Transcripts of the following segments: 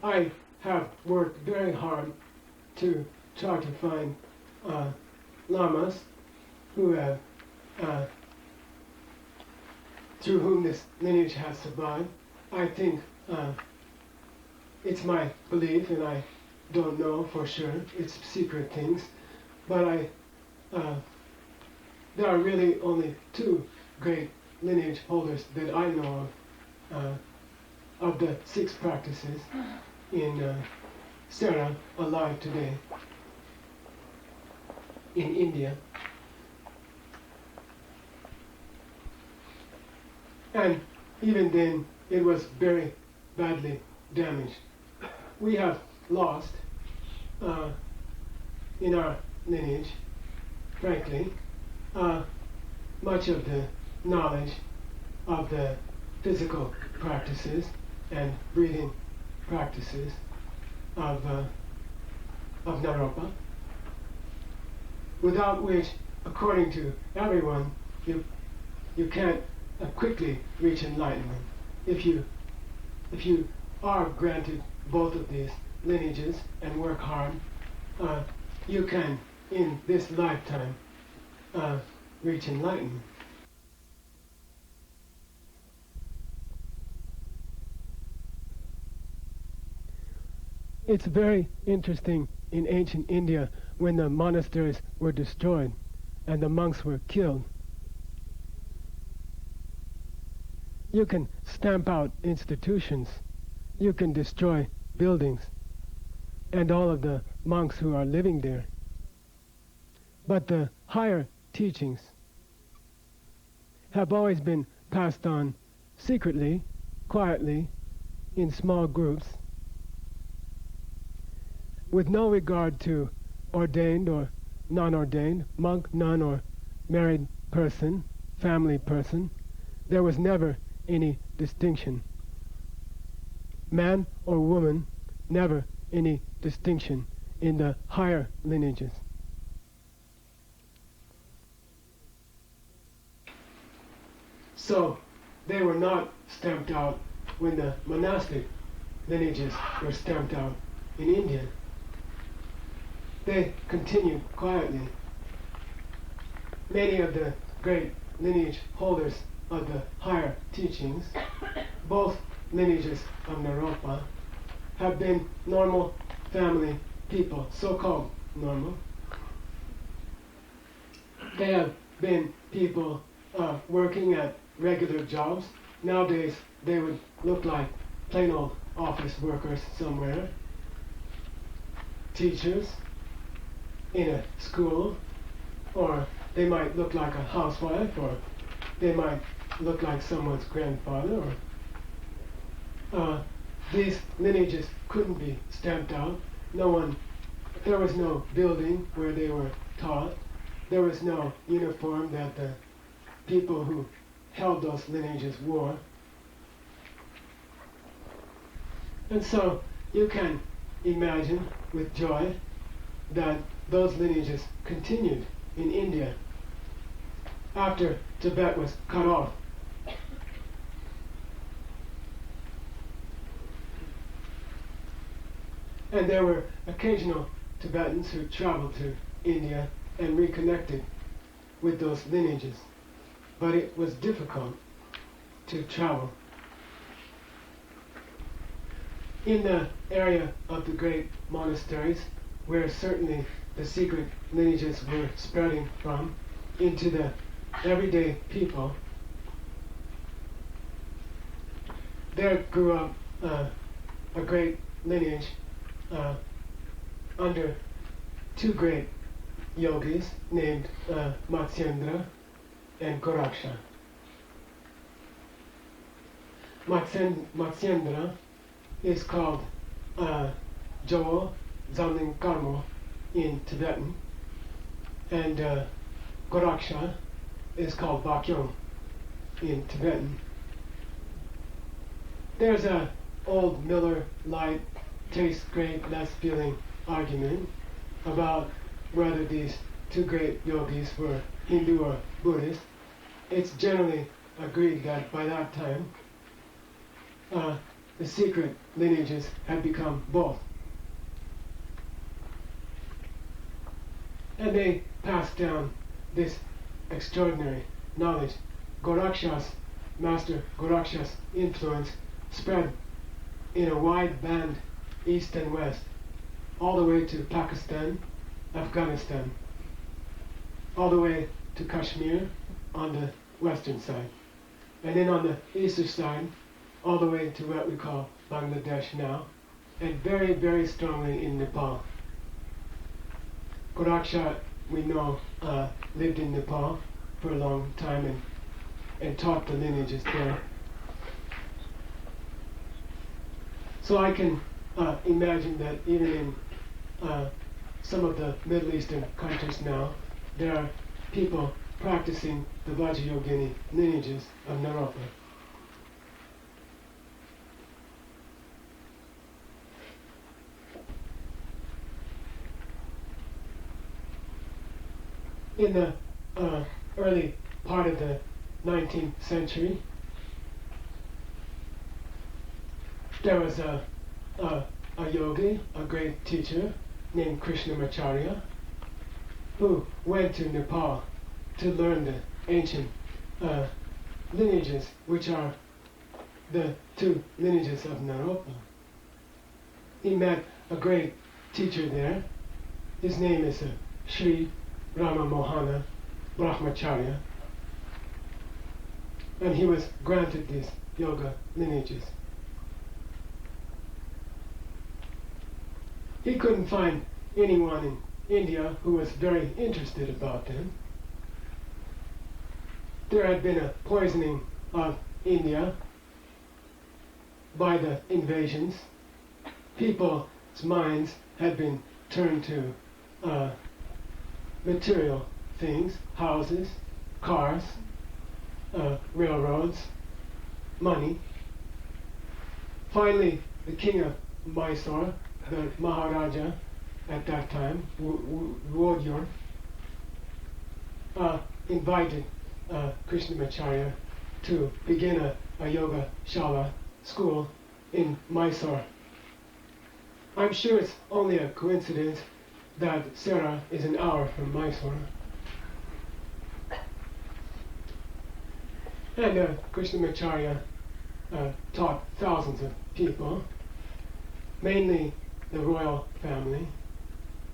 I have worked very hard to try to find lamas who have, through whom this lineage has survived. I think it's my belief, and I don't know for sure, it's secret things, but there are really only two great lineage holders that I know of the 6 practices in Sera alive today in India. And even then, it was very badly damaged. We have lost in our lineage, frankly, much of the knowledge of the physical practices and breathing practices of Naropa, without which, according to everyone, you can't quickly reach enlightenment. If you are granted both of these lineages and work hard, you can, in this lifetime, reach enlightenment. It's very interesting in ancient India when the monasteries were destroyed and the monks were killed. You can stamp out institutions, you can destroy buildings and all of the monks who are living there. But the higher teachings have always been passed on secretly, quietly, in small groups, with no regard to ordained or non-ordained, monk, nun, or married person, family person. There was never any distinction. Man or woman, never any distinction in the higher lineages. So they were not stamped out when the monastic lineages were stamped out in India. They continued quietly. Many of the great lineage holders of the higher teachings, both lineages of Naropa, have been normal family people, so-called normal. They have been people working at regular jobs. Nowadays they would look like plain old office workers somewhere, teachers in a school, or they might look like a housewife, or they might look like someone's grandfather, or these lineages couldn't be stamped out. There was no building where they were taught. There was no uniform that the people who held those lineages wore. And so you can imagine with joy that those lineages continued in India after Tibet was cut off. And there were occasional Tibetans who traveled to India and reconnected with those lineages. But it was difficult to travel. In the area of the great monasteries, where certainly the secret lineages were spreading from into the everyday people, there grew up a great lineage under 2 great yogis named Matsyendra and Goraksha. Matsyendra is called Jowo Zamling Karma in Tibetan, and Goraksha is called Bakyong in Tibetan. There's a old Miller Lite tastes great, less feeling argument about whether these 2 great yogis were Hindu or Buddhist. It's generally agreed that by that time the secret lineages had become both. And they passed down this extraordinary knowledge. Master Goraksha's influence spread in a wide band, east and west, all the way to Pakistan, Afghanistan, all the way to Kashmir on the western side, and then on the eastern side, all the way to what we call Bangladesh now, and very, very strongly in Nepal. Goraksha, we know, lived in Nepal for a long time and taught the lineages there. So I can imagine that even in some of the Middle Eastern countries now, there are people practicing the Vajrayogini lineages of Naropa. In the early part of the 19th century, there was a yogi, a great teacher named Krishnamacharya, who went to Nepal to learn the ancient lineages, which are the two lineages of Naropa. He met a great teacher there. His name is Sri Rama Mohana Brahmacharya, and he was granted these yoga lineages. He couldn't find anyone in India who was very interested about them. There had been a poisoning of India by the invasions. People's minds had been turned to material things, houses, cars, railroads, money. Finally, the king of Mysore, the Maharaja at that time, Wodyur, invited Krishnamacharya to begin a yoga shala school in Mysore. I'm sure it's only a coincidence that Sera is an hour from Mysore. And Krishnamacharya taught thousands of people, mainly the royal family,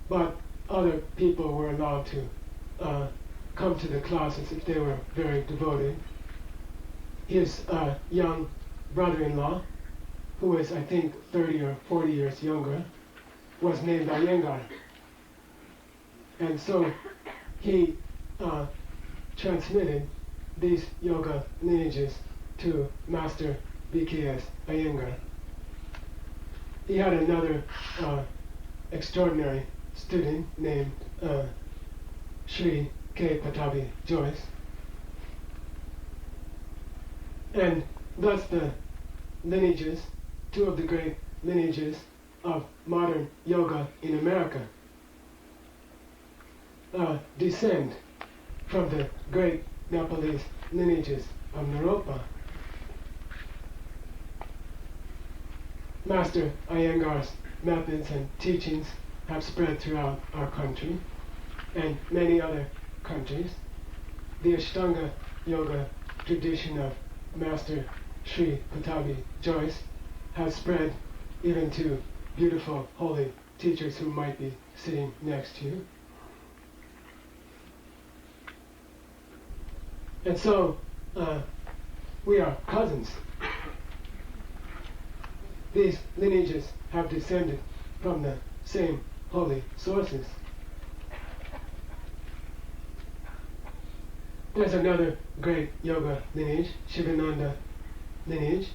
but other people were allowed to come to the classes if they were very devoted. His young brother-in-law, who was I think 30 or 40 years younger, was named Iyengar. And so he transmitted these yoga lineages to Master BKS Iyengar. He had another extraordinary student named Sri K. Patabi Joyce. And thus the lineages, two of the great lineages of modern yoga in America, descend from the great Nepalese lineages of Naropa. Master Iyengar's methods and teachings have spread throughout our country and many other countries. The Ashtanga yoga tradition of Master Sri Patabi Joyce has spread even to beautiful holy teachers who might be sitting next to you. And so we are cousins. These lineages have descended from the same holy sources. There's another great yoga lineage, Shivananda lineage.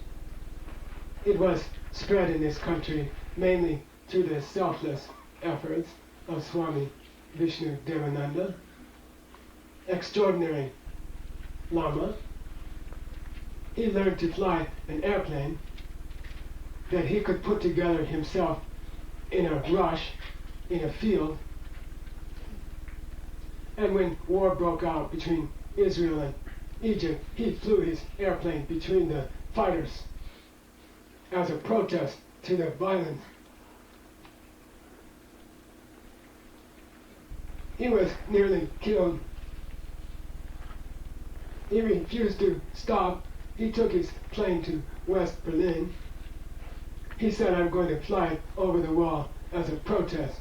It was spread in this country mainly through the selfless efforts of Swami Vishnu Devananda, extraordinary Lama. He learned to fly an airplane that he could put together himself in a rush, in a field. And when war broke out between Israel and Egypt, he flew his airplane between the fighters as a protest to the violence. He was nearly killed. He refused to stop. He took his plane to West Berlin. He said, I'm going to fly over the wall as a protest.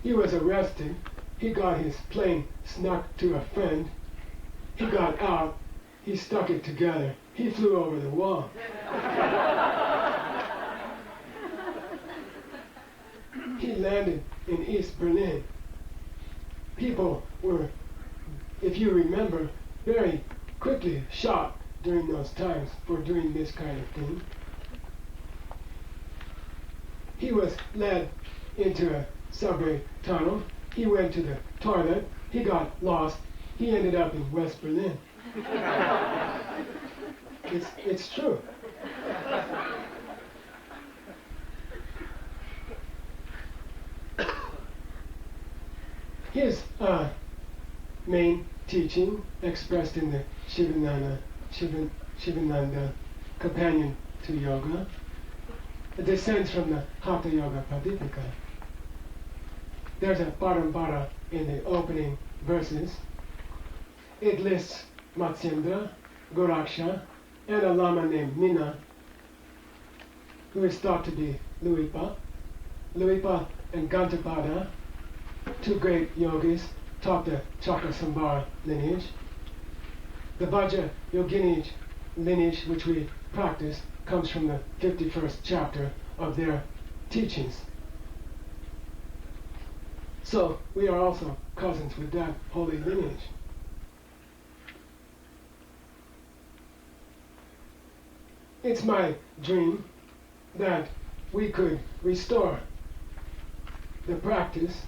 He was arrested. He got his plane snuck to a friend. He got out. He stuck it together. He flew over the wall. He landed in East Berlin. People were, if you remember, very quickly shot during those times for doing this kind of thing. He was led into a subway tunnel. He went to the toilet. He got lost. He ended up in West Berlin. It's true. His main teaching, expressed in the Shivananda Companion to Yoga, descends from the Hatha Yoga Pradipika. There's a parambara in the opening verses. It lists Matsyendra, Goraksha, and a lama named Mina, who is thought to be Luipa. Luipa and Gantapada, two great yogis, taught the Chakrasambhara lineage. The Vajra Yogini lineage, which we practice, comes from the 51st chapter of their teachings. So we are also cousins with that holy lineage. It's my dream that we could restore the practice,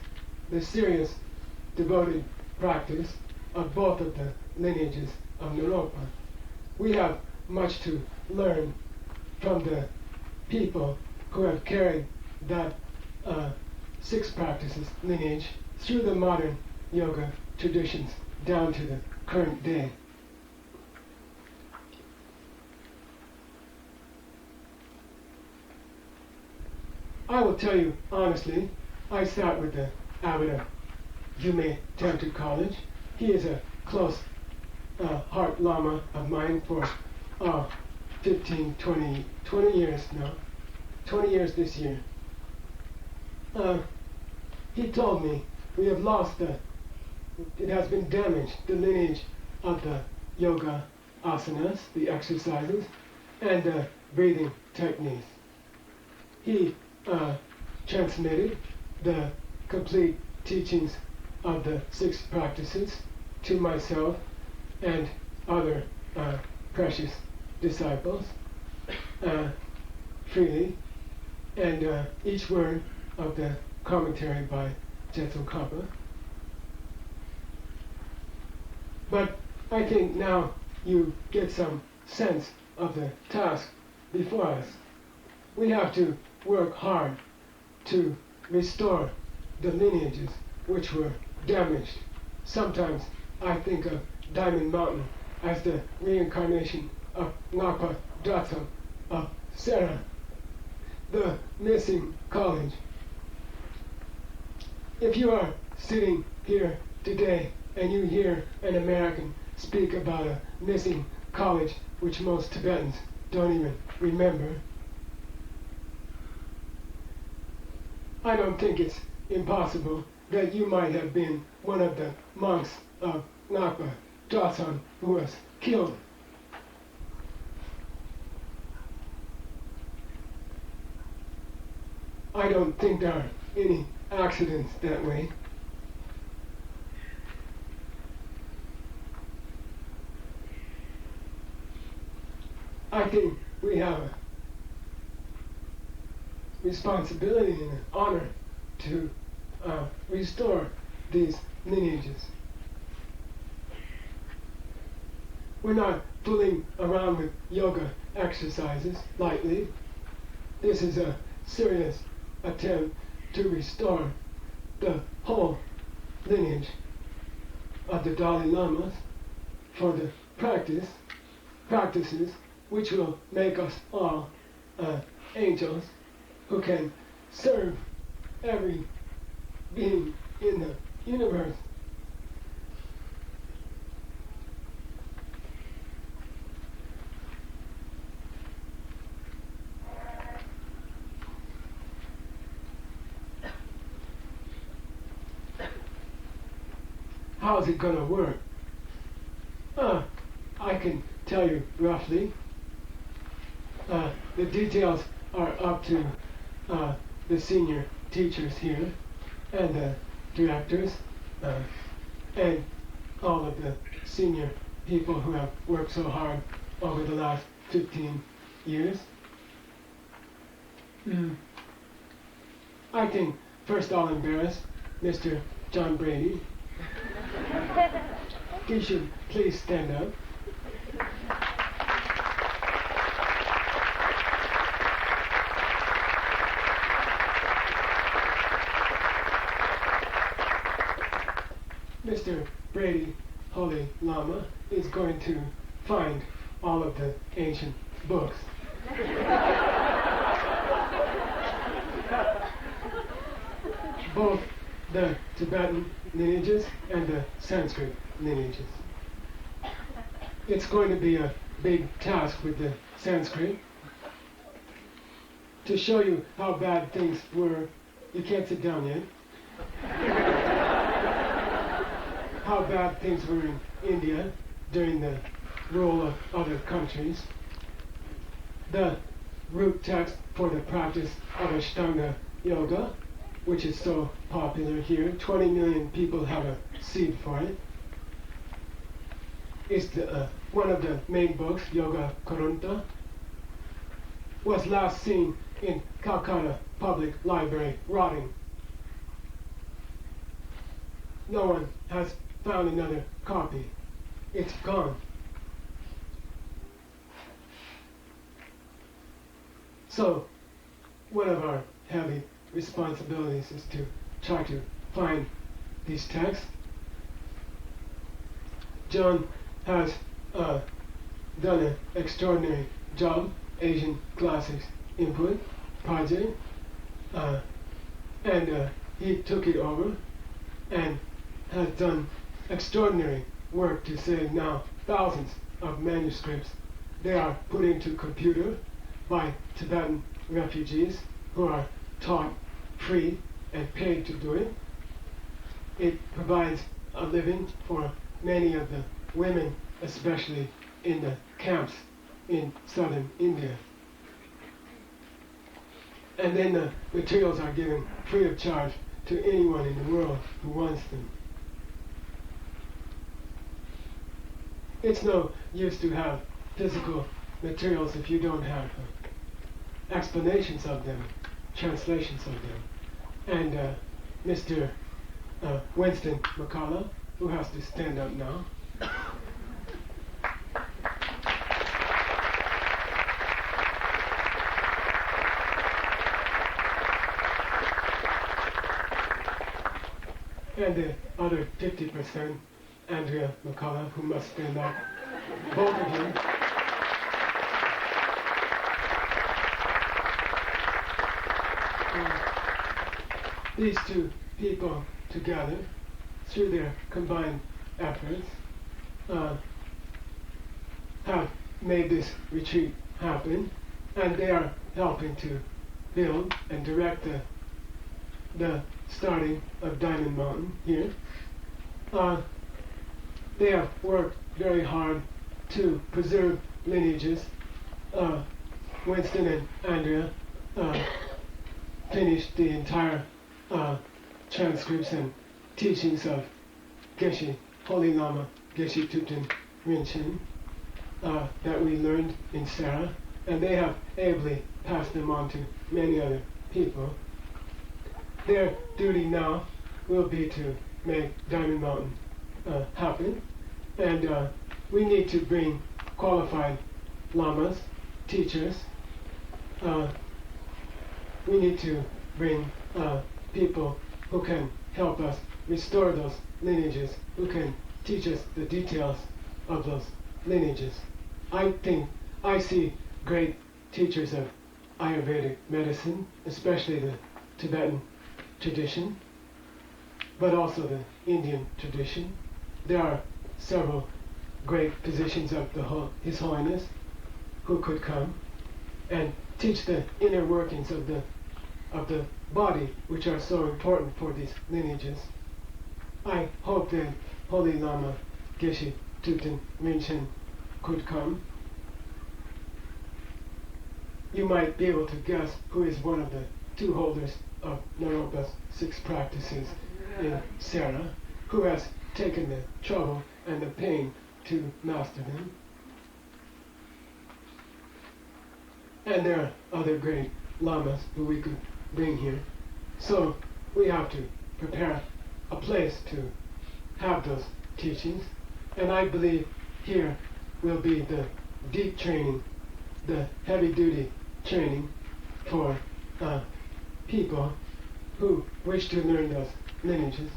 the serious, devoted practice of both of the lineages of Naropa. We have much to learn from the people who have carried that six practices lineage through the modern yoga traditions down to the current day. I will tell you honestly, I sat with the abbot of Jume Temple College. He is a close heart lama of mine for 15, 20 years now. 20 years this year. He told me we have lost it has been damaged, the lineage of the yoga asanas, the exercises, and the breathing techniques. He transmitted the complete teachings of the six practices to myself and other precious disciples freely, and each word of the commentary by Jetsun Kappa. But I think now you get some sense of the task before us. We have to work hard to restore the lineages which were damaged. Sometimes I think of Diamond Mountain as the reincarnation of Ngapa Datsam of Serra, the missing college. If you are sitting here today and you hear an American speak about a missing college which most Tibetans don't even remember, I don't think it's impossible that you might have been one of the monks of Ngapa Datsam who was killed. I don't think there are any accidents that way. I think we have a responsibility and an honor to restore these lineages. We're not fooling around with yoga exercises lightly. This is a serious attempt to restore the whole lineage of the Dalai Lamas for the practices which will make us all angels who can serve every being in the universe. How's it gonna work? I can tell you roughly. The details are up to the senior teachers here and the directors and all of the senior people who have worked so hard over the last 15 years. I think first I'll embarrass Mr. John Brady. He should please stand up. Mr. Brady, Holy Lama, is going to find all of the ancient books. Both the Tibetan lineages and the Sanskrit lineages. It's going to be a big task with the Sanskrit. To show you how bad things were, you can't sit down yet. How bad things were in India during the rule of other countries. The root text for the practice of Ashtanga Yoga, which is so popular here, 20 million people have a seed for it. It's one of the main books, Yoga Karunta, was last seen in Calcutta Public Library, rotting. No one has found another copy. It's gone. So, one of our heavy responsibilities is to try to find these texts. John has done an extraordinary job, Asian Classics Input Project, and he took it over and has done extraordinary work to save now thousands of manuscripts. They are put into computer by Tibetan refugees who are taught free and paid to do it. It provides a living for many of the women, especially in the camps in southern India. And then the materials are given free of charge to anyone in the world who wants them. It's no use to have physical materials if you don't have explanations of them, translations of them. And Mr. Winston McCullough, who has to stand up now. And the other 50%, Andrea McCullough, who must stand up. Both of you. These two people together, through their combined efforts, have made this retreat happen, and they are helping to build and direct the starting of Diamond Mountain here. They have worked very hard to preserve lineages. Winston and Andrea finished the entire transcripts and teachings of Geshe, Holy Lama Geshe Tupten Rinchen that we learned in Sarah, and they have ably passed them on to many other people. Their duty now will be to make Diamond Mountain happen, and we need to bring qualified lamas, teachers. We need to bring people who can help us restore those lineages, who can teach us the details of those lineages. I think I see great teachers of Ayurvedic medicine, especially the Tibetan tradition, but also the Indian tradition. There are several great physicians of His Holiness who could come and teach the inner workings of the body, which are so important for these lineages. I hope that Holy Lama Geshe Tutin Rinchen could come. You might be able to guess who is one of the two holders of Naropa's 6 practices in Sarah, who has taken the trouble and the pain to master them. And there are other great lamas who we could bring here. So we have to prepare a place to have those teachings. And I believe here will be the deep training, the heavy-duty training for people who wish to learn those lineages.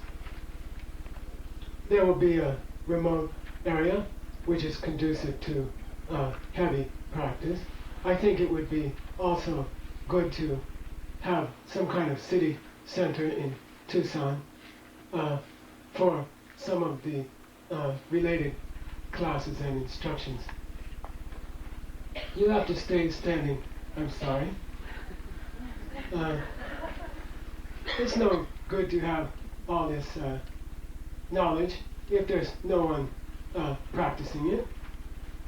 There will be a remote area which is conducive to heavy practice. I think it would be also good to have some kind of city center in Tucson for some of the related classes and instructions. You have to stay standing. I'm sorry. It's no good to have all this knowledge if there's no one practicing it.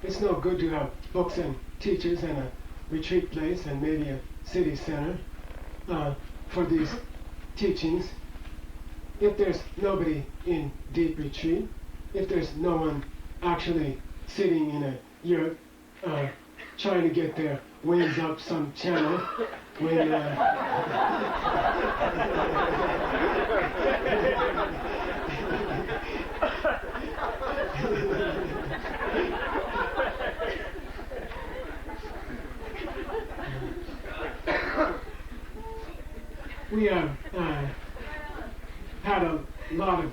It's no good to have books and teachers and a retreat place and maybe a city center for these teachings. If there's nobody in deep retreat, if there's no one actually sitting in a yurt trying to get their wings up some channel when we have had a lot of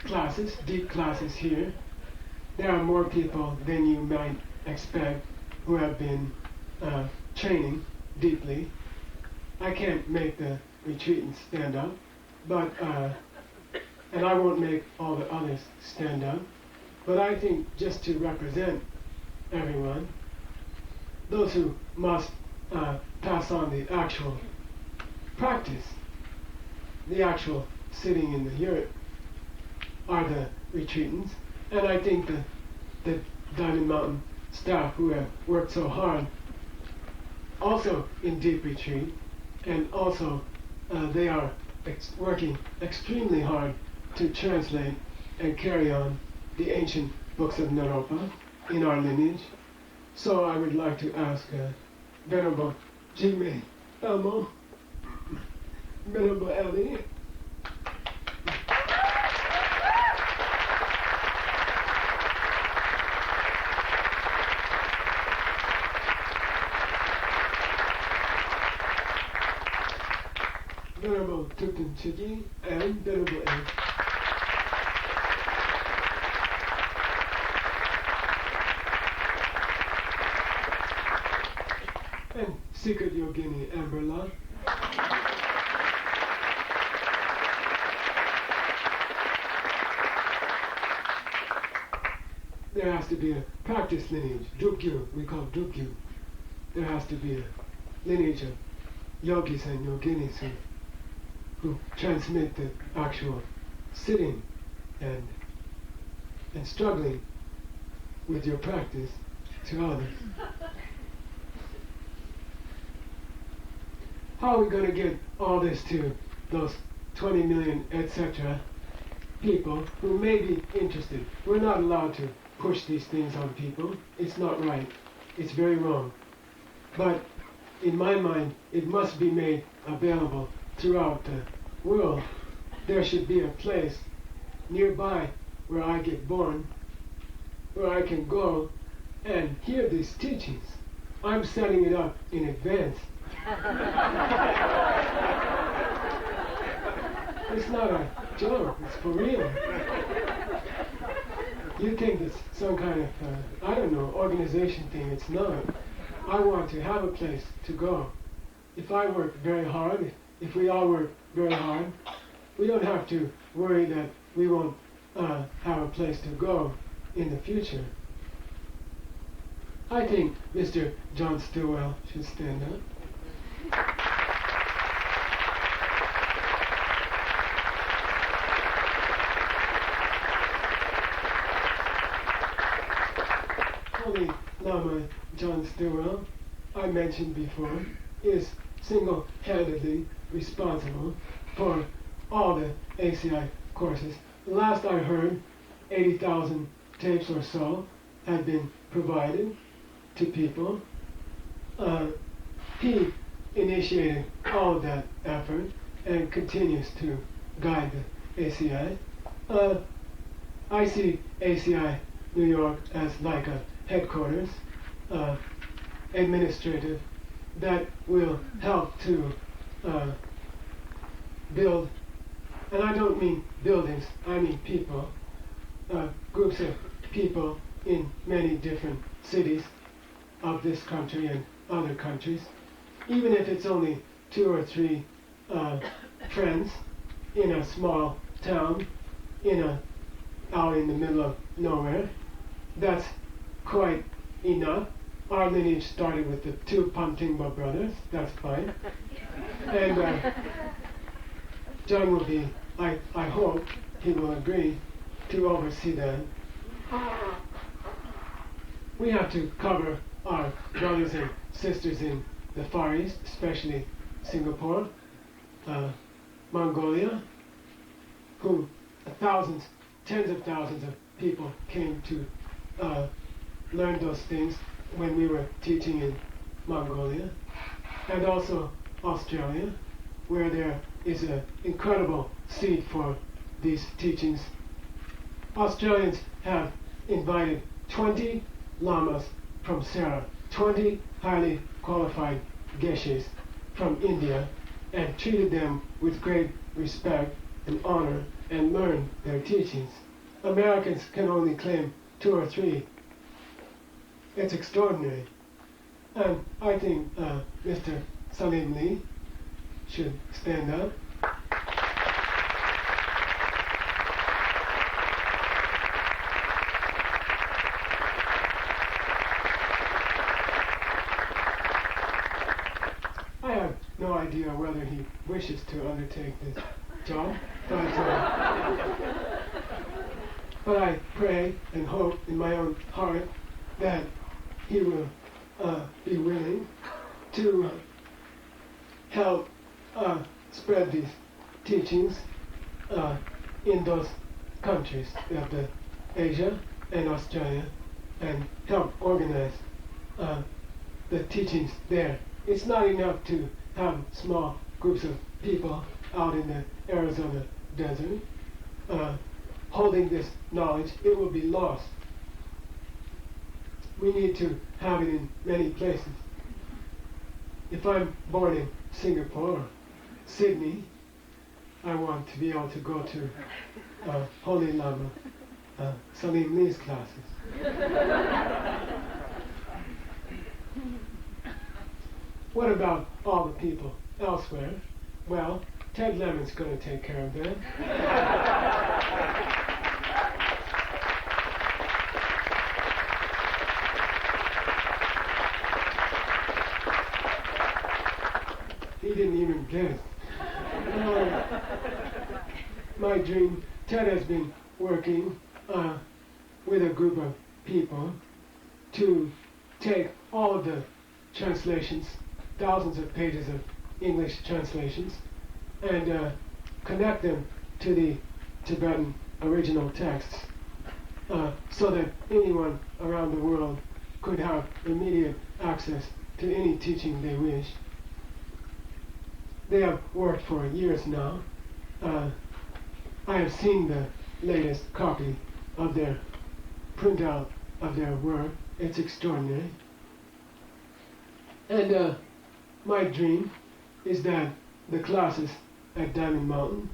classes, deep classes here. There are more people than you might expect who have been training deeply. I can't make the retreatants stand up, but and I won't make all the others stand up. But I think just to represent everyone, those who must pass on the actual practice, the actual sitting in the yurt, are the retreatants. And I think the Diamond Mountain staff who have worked so hard, also in deep retreat, and also they are working extremely hard to translate and carry on the ancient books of Naropa in our lineage. So I would like to ask Venerable Jigme Elmo, Venerable Ellie, Venerable Tutin Chigi, and Venerable A. And Secret Yogini Amberla. There has to be a practice lineage, Drupgyu, we call Drupgyu. There has to be a lineage of yogis and yoginis who transmit the actual sitting and struggling with your practice to others. How are we going to get all this to those 20 million, etc. people who may be interested? We're not allowed to push these things on people. It's not right. It's very wrong. But in my mind, it must be made available throughout the world. There should be a place nearby where I get born, where I can go and hear these teachings. I'm setting it up in advance. It's not a joke, it's for real. you think it's some kind of, I don't know, organization thing. It's not. I want to have a place to go. If I work very hard, if we all work very hard, we don't have to worry that we won't have a place to go in the future. I think Mr. John Stillwell should stand up. Holy Lama John Stillwell, I mentioned before, is single-handedly responsible for all the ACI courses. Last I heard, 80,000 tapes or so had been provided to people. He initiated all of that effort and continues to guide the ACI. I see ACI New York as like a headquarters, administrative, that will help to build, and I don't mean buildings, I mean people, groups of people in many different cities of this country and other countries, even if it's only 2 or 3 friends in a small town, out in the middle of nowhere. That's quite enough. Our lineage started with the 2 Pamtingba brothers, that's fine. And John will be, I hope he will agree to oversee that. We have to cover our brothers and sisters in the Far East, especially Singapore, Mongolia, who thousands, tens of thousands of people came to learn those things when we were teaching in Mongolia, and also Australia, where there is an incredible seed for these teachings. Australians have invited 20 lamas from Sera, 20 highly qualified geshes from India, and treated them with great respect and honor and learned their teachings. Americans can only claim 2 or 3. It's extraordinary. And I think Mr. Salim Lee should stand up. I have no idea whether he wishes to undertake this job, but I pray and hope in my own heart that he will be willing to help spread these teachings in those countries of the Asia and Australia, and help organize the teachings there. It's not enough to have small groups of people out in the Arizona desert holding this knowledge. It will be lost. We need to have it in many places. If I'm born in Singapore or Sydney, I want to be able to go to Holy Lama Salim Lee's classes. What about all the people elsewhere? Well, Ted Lemon's going to take care of that. He didn't even get it. My dream, Ted has been working with a group of people to take all of the translations, thousands of pages of English translations, and connect them to the Tibetan original texts so that anyone around the world could have immediate access to any teaching they wish. They have worked for years now. I have seen the latest copy of their printout of their work. It's extraordinary. And my dream is that the classes at Diamond Mountain,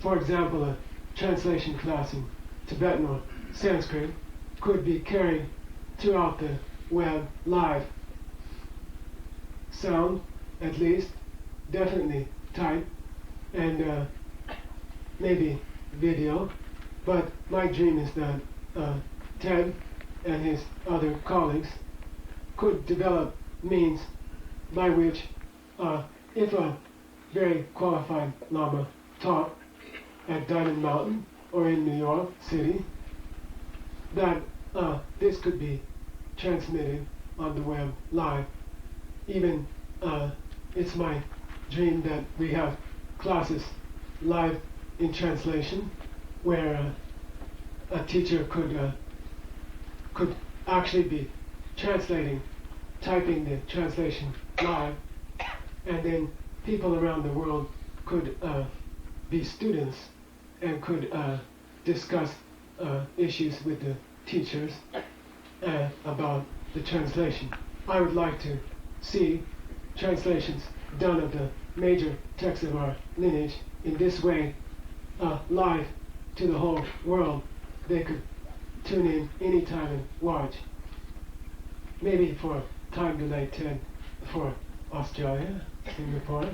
for example, a translation class in Tibetan or Sanskrit could be carried throughout the web live. Sound, at least, definitely type, and maybe video. But my dream is that Ted and his other colleagues could develop means by which, if a very qualified Lama taught at Diamond Mountain or in New York City, that this could be transmitted on the web live. Even it's my dream that we have classes live in translation, where a teacher could actually be translating, typing the translation live, and then people around the world could be students and could discuss issues with the teachers about the translation. I would like to see translations done of the major texts of our lineage in this way, live to the whole world. They could tune in anytime and watch. Maybe for time delay 10 for Australia, Singapore.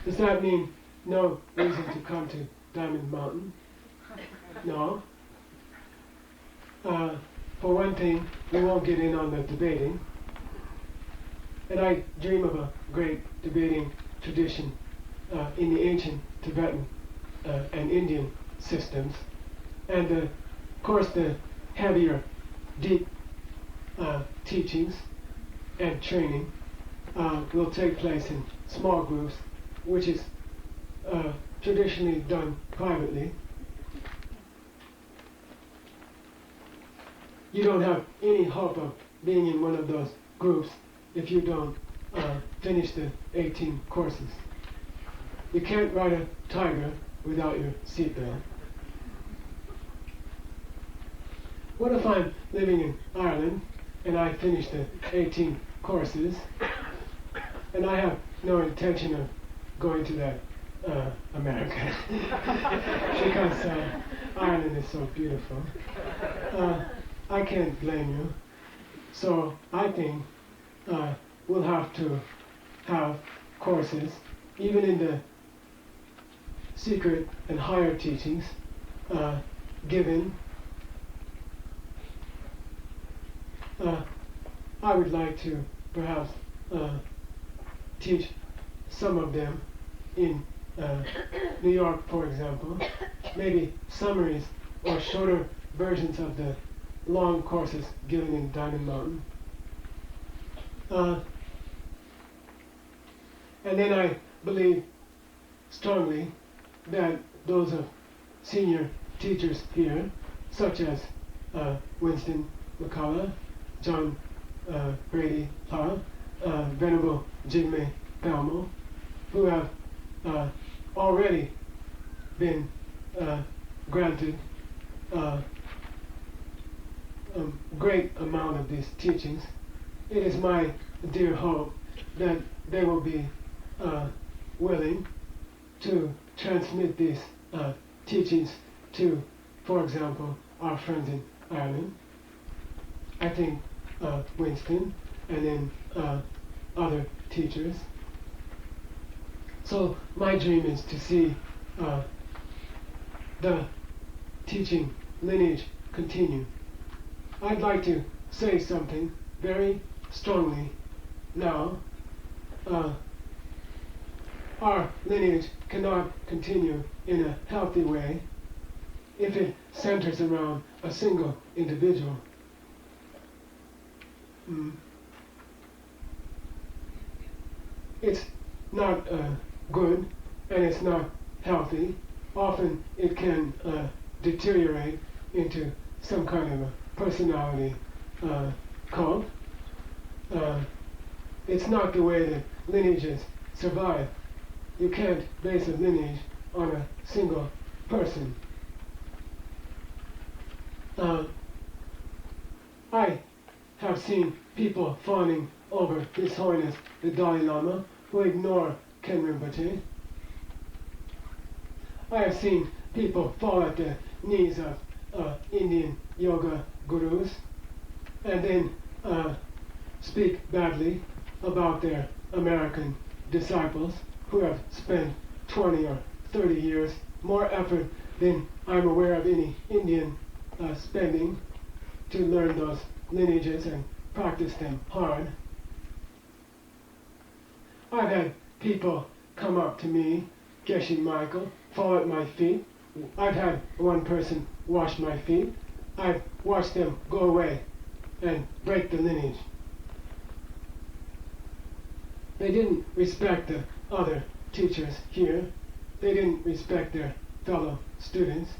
Does that mean no reason to come to Diamond Mountain? No. For one thing, we won't get in on the debating. And I dream of a great debating tradition in the ancient Tibetan and Indian systems. And of course the heavier, deep teachings and training will take place in small groups, which is traditionally done privately. You don't have any hope of being in one of those groups if you don't finish the 18 courses. You can't ride a tiger without your seatbelt. What if I'm living in Ireland and I finish the 18 courses and I have no intention of going to that America because Ireland is so beautiful. I can't blame you. So I think we'll have to have courses, even in the secret and higher teachings, given. I would like to perhaps teach some of them in New York, for example, maybe summaries or shorter versions of the long courses given in Diamond Mountain. And then I believe strongly that those of senior teachers here, such as Winston McCullough, John Brady Pa, Venerable Jigme Palmo, who have already been granted a great amount of these teachings. It is my dear hope that they will be willing to transmit these teachings to, for example, our friends in Ireland. I think Winston, and then other teachers. So my dream is to see the teaching lineage continue. I'd like to say something very strongly now. Our lineage cannot continue in a healthy way if it centers around a single individual. It's not good, and it's not healthy. Often it can deteriorate into some kind of a personality cult. It's not the way that lineages survive. You can't base a lineage on a single person. I have seen people fawning over His Holiness the Dalai Lama who ignore Ken Rinpoche I have seen people fall at the knees of Indian yoga gurus and then speak badly about their American disciples who have spent 20 or 30 years, more effort than I'm aware of any Indian spending to learn those lineages and practice them hard. I've had people come up to me, Geshe Michael, fall at my feet. I've had one person wash my feet. I've watched them go away and break the lineage. They didn't respect the other teachers here. They didn't respect their fellow students.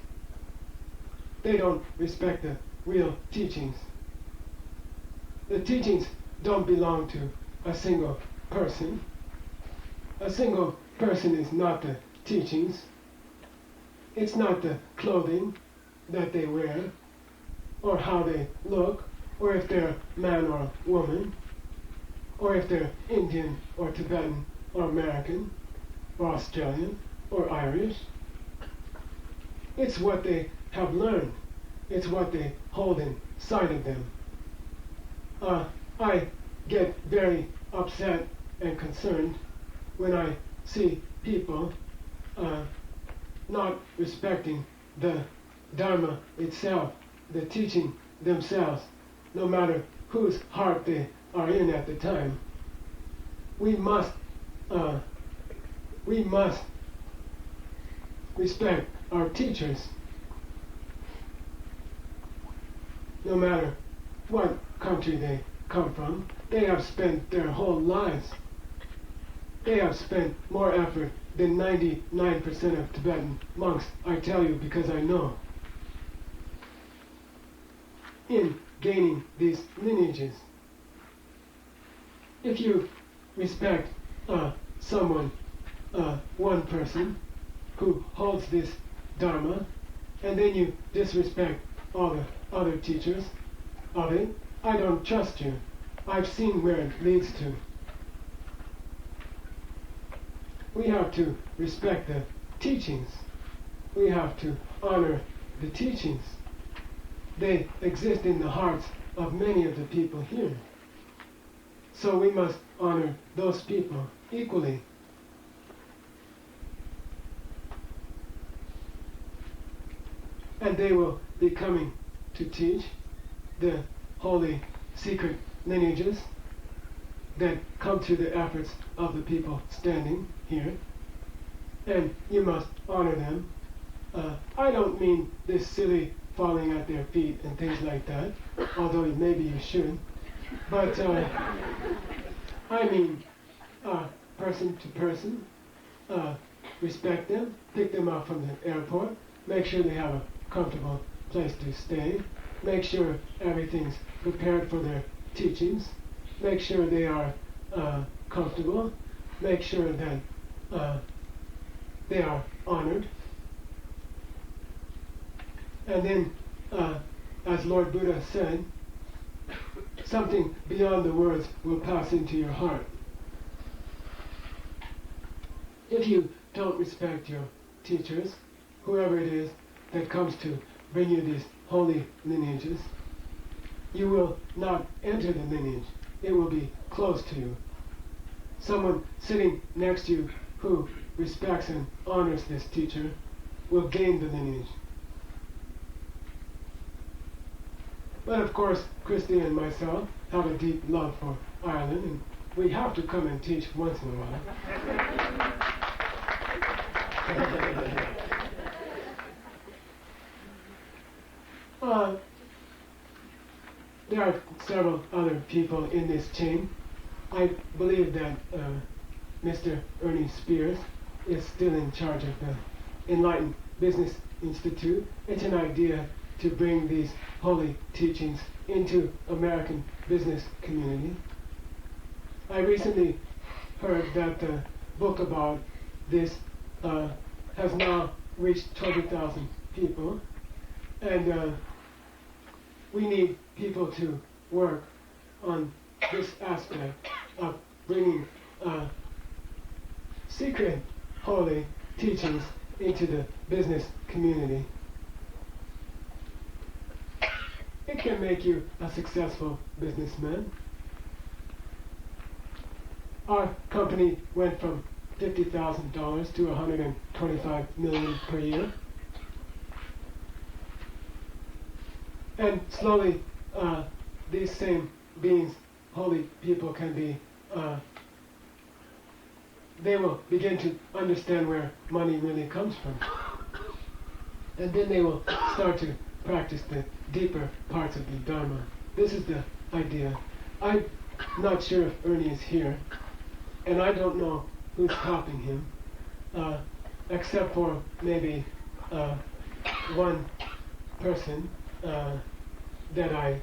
They don't respect the real teachings. The teachings don't belong to a single person. A single person is not the teachings. It's not the clothing that they wear, or how they look, or if they're man or woman, or if they're Indian or Tibetan or American or Australian or Irish. It's what they have learned. It's what they hold inside of them. I get very upset and concerned when I see people not respecting the Dharma itself, the teaching themselves, no matter whose heart they are in at the time. We must respect our teachers, no matter what country they come from. They have spent their whole lives. They have spent more effort than 99% of Tibetan monks, I tell you because I know, in gaining these lineages. If you respect someone, one person who holds this Dharma, and then you disrespect all the other teachers of it, I don't trust you. I've seen where it leads to. We have to respect the teachings. We have to honor the teachings. They exist in the hearts of many of the people here. So we must honor those people equally. And they will be coming to teach the holy secret lineages that come through the efforts of the people standing here. And you must honor them. I don't mean this silly falling at their feet and things like that, although maybe you should. But I mean person to person, respect them, pick them up from the airport, make sure they have a comfortable place to stay, make sure everything's prepared for their teachings, make sure they are comfortable, make sure that they are honored. And then, as Lord Buddha said, something beyond the words will pass into your heart. If you don't respect your teachers, whoever it is that comes to bring you these holy lineages, you will not enter the lineage. It will be closed to you. Someone sitting next to you who respects and honors this teacher will gain the lineage. But of course, Christy and myself have a deep love for Ireland, and we have to come and teach once in a while. There are several other people in this chain. I believe that Mr. Ernie Spears is still in charge of the Enlightened Business Institute. It's an idea to bring these holy teachings into American business community. I recently heard that the book about this has now reached 20,000 people, and we need people to work on this aspect of bringing secret holy teachings into the business community. It can make you a successful businessman. Our company went from $50,000 to $125 million per year. And slowly, these same beings, holy people, can be, they will begin to understand where money really comes from. And then they will start to practice the deeper parts of the Dharma. This is the idea. I'm not sure if Ernie is here, and I don't know who's helping him, except for maybe one person that I,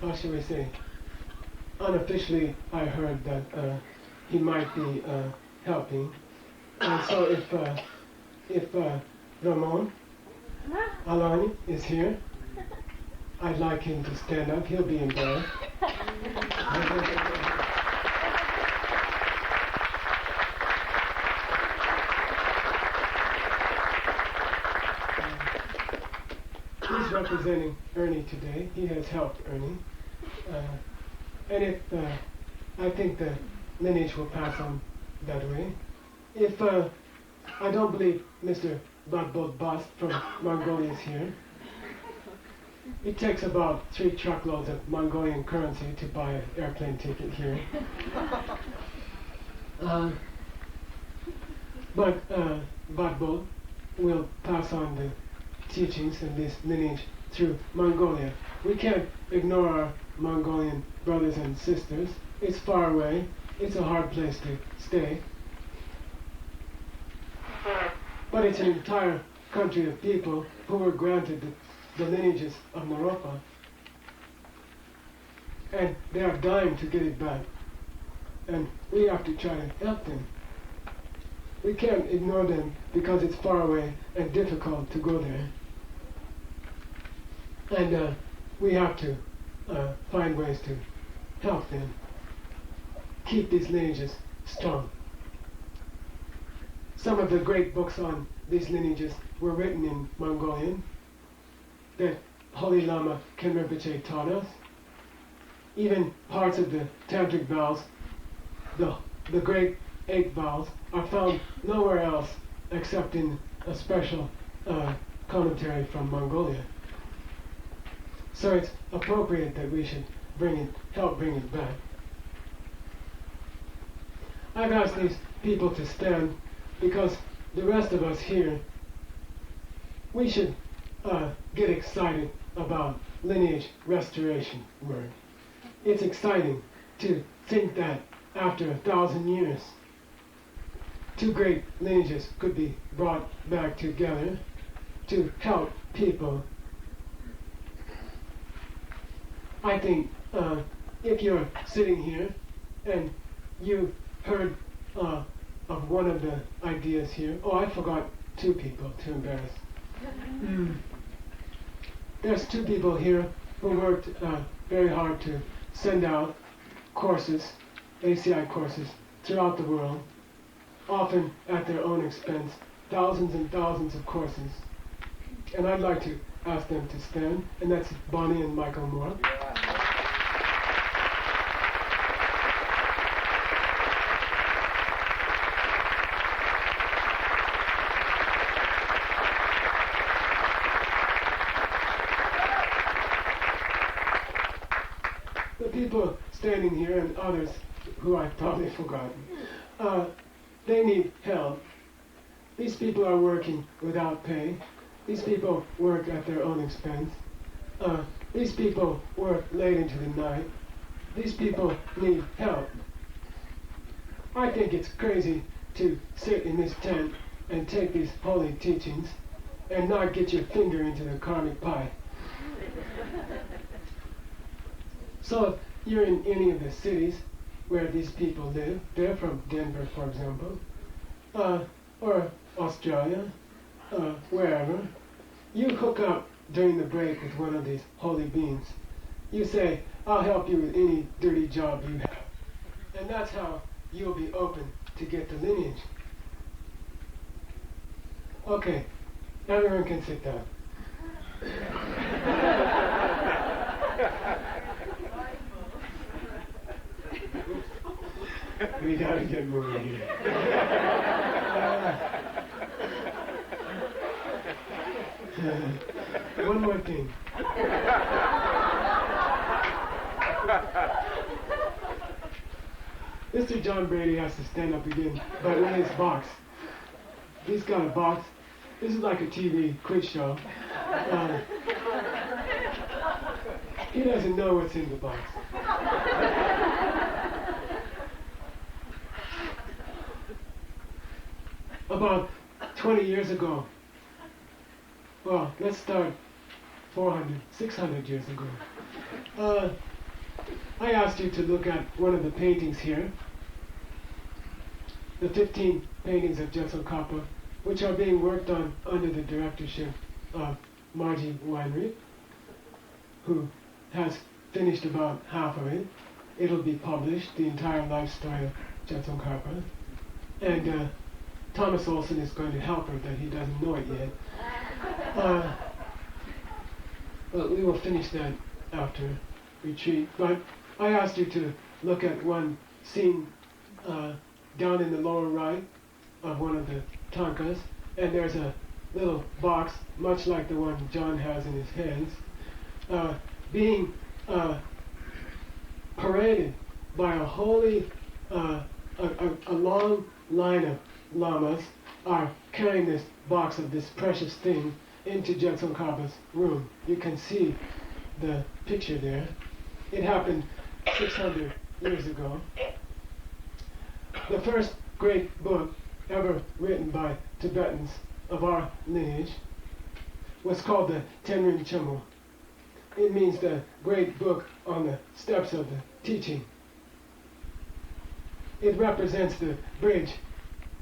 how should we say, unofficially I heard that he might be helping. And so if Ramon Alani is here, I'd like him to stand up. He'll be embarrassed. He's representing Ernie today. He has helped Ernie. And if I think the lineage will pass on that way. If I don't believe Mr. Badbod Bast from Mongolia is here. It takes about 3 truckloads of Mongolian currency to buy an airplane ticket here. But Badbod will pass on the teachings and this lineage through Mongolia. We can't ignore our Mongolian brothers and sisters. It's far away. It's a hard place to stay. But it's an entire country of people who were granted the lineages of Naropa. And they are dying to get it back. And we have to try to help them. We can't ignore them because it's far away and difficult to go there. And we have to find ways to help them keep these lineages strong. Some of the great books on these lineages were written in Mongolian that Holy Lama Khenpo Rinpoche taught us. Even parts of the tantric vows, the great 8 vows, are found nowhere else except in a special commentary from Mongolia. So it's appropriate that we should help bring it back. I've asked these people to stand because the rest of us here, we should get excited about lineage restoration work. It's exciting to think that after 1,000 years, 2 great lineages could be brought back together to help people. I think if you're sitting here and you heard of one of the ideas here, oh, I forgot 2 people, too embarrassed. There's 2 people here who worked very hard to send out courses, ACI courses, throughout the world, often at their own expense, thousands and thousands of courses. And I'd like to ask them to stand, and that's Bonnie and Michael Moore. The people standing here and others who I've probably forgotten, they need help. These people are working without pay. These people work at their own expense. These people work late into the night. These people need help. I think it's crazy to sit in this tent and take these holy teachings and not get your finger into the karmic pie. So if you're in any of the cities where these people live, they're from Denver, for example, or Australia, wherever, you hook up during the break with one of these holy beings. You say, I'll help you with any dirty job you have. And that's how you'll be open to get the lineage. Okay, everyone can sit down. We gotta get moving here. One more thing. Mr. John Brady has to stand up again, but in his box. He's got a box. This is like a TV quiz show. He doesn't know what's in the box. About 20 years ago, well, let's start 400, 600 years ago. I asked you to look at one of the paintings here, the 15 paintings of Jetsun Kappa, which are being worked on under the directorship of Margie Weinrich, who has finished about half of it. It'll be published, the entire life story of Jetsun Kappa. And Thomas Olson is going to help her, that he doesn't know it yet. But we will finish that after retreat. But I asked you to look at one scene down in the lower right of one of the tankas, and there's a little box, much like the one John has in his hands, being paraded by a holy, a long line of lamas are carrying this box of this precious thing into Jetsun Kappa's room. You can see the picture there. It happened 600 years ago. The first great book ever written by Tibetans of our lineage was called the Tenrin Chemo. It means the great book on the steps of the teaching. It represents the bridge,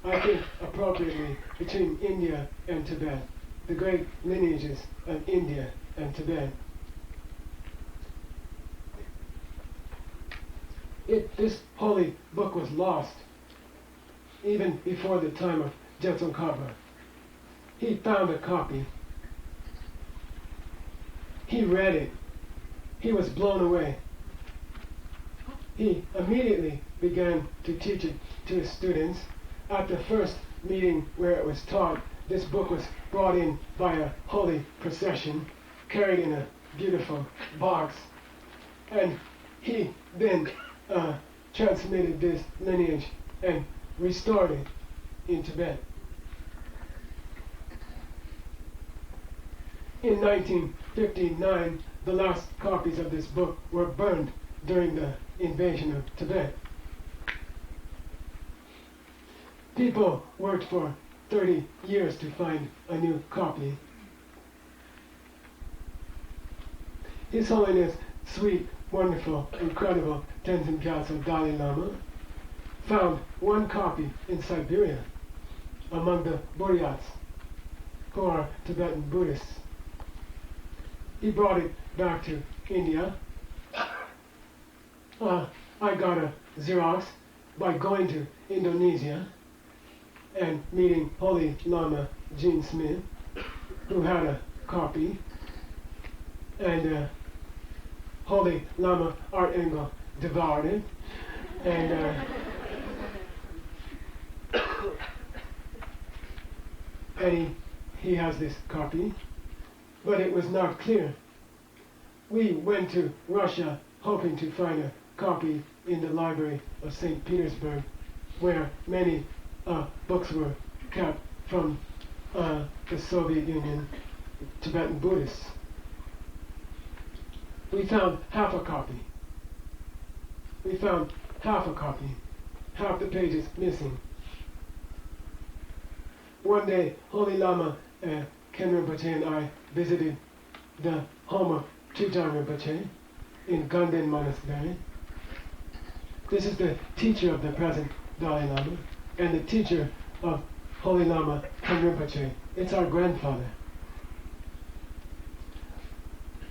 I think appropriately, between India and Tibet, the great lineages of India and Tibet. This holy book was lost even before the time of Jetsun Kappa. He found a copy. He read it. He was blown away. He immediately began to teach it to his students. At the first meeting where it was taught, this book was brought in by a holy procession, carried in a beautiful box, and he then transmitted this lineage and restored it in Tibet. In 1959, the last copies of this book were burned during the invasion of Tibet. People worked for 30 years to find a new copy. His Holiness, sweet, wonderful, incredible Tenzin Gyatso Dalai Lama found one copy in Siberia among the Buryats, who are Tibetan Buddhists. He brought it back to India. I got a Xerox by going to Indonesia and meeting Holy Lama Gene Smith, who had a copy, and Holy Lama Art Engel devoured it, and he has this copy, but it was not clear. We went to Russia hoping to find a copy in the library of St. Petersburg, where many books were kept from the Soviet Union, Tibetan Buddhists. We found half a copy. We found half a copy. Half the pages missing. One day, Holy Lama Ken Rinpoche and I visited the home of Chichar Rinpoche in Ganden Monastery. This is the teacher of the present Dalai Lama and the teacher of Holy Lama Ken Rinpoche. It's our grandfather.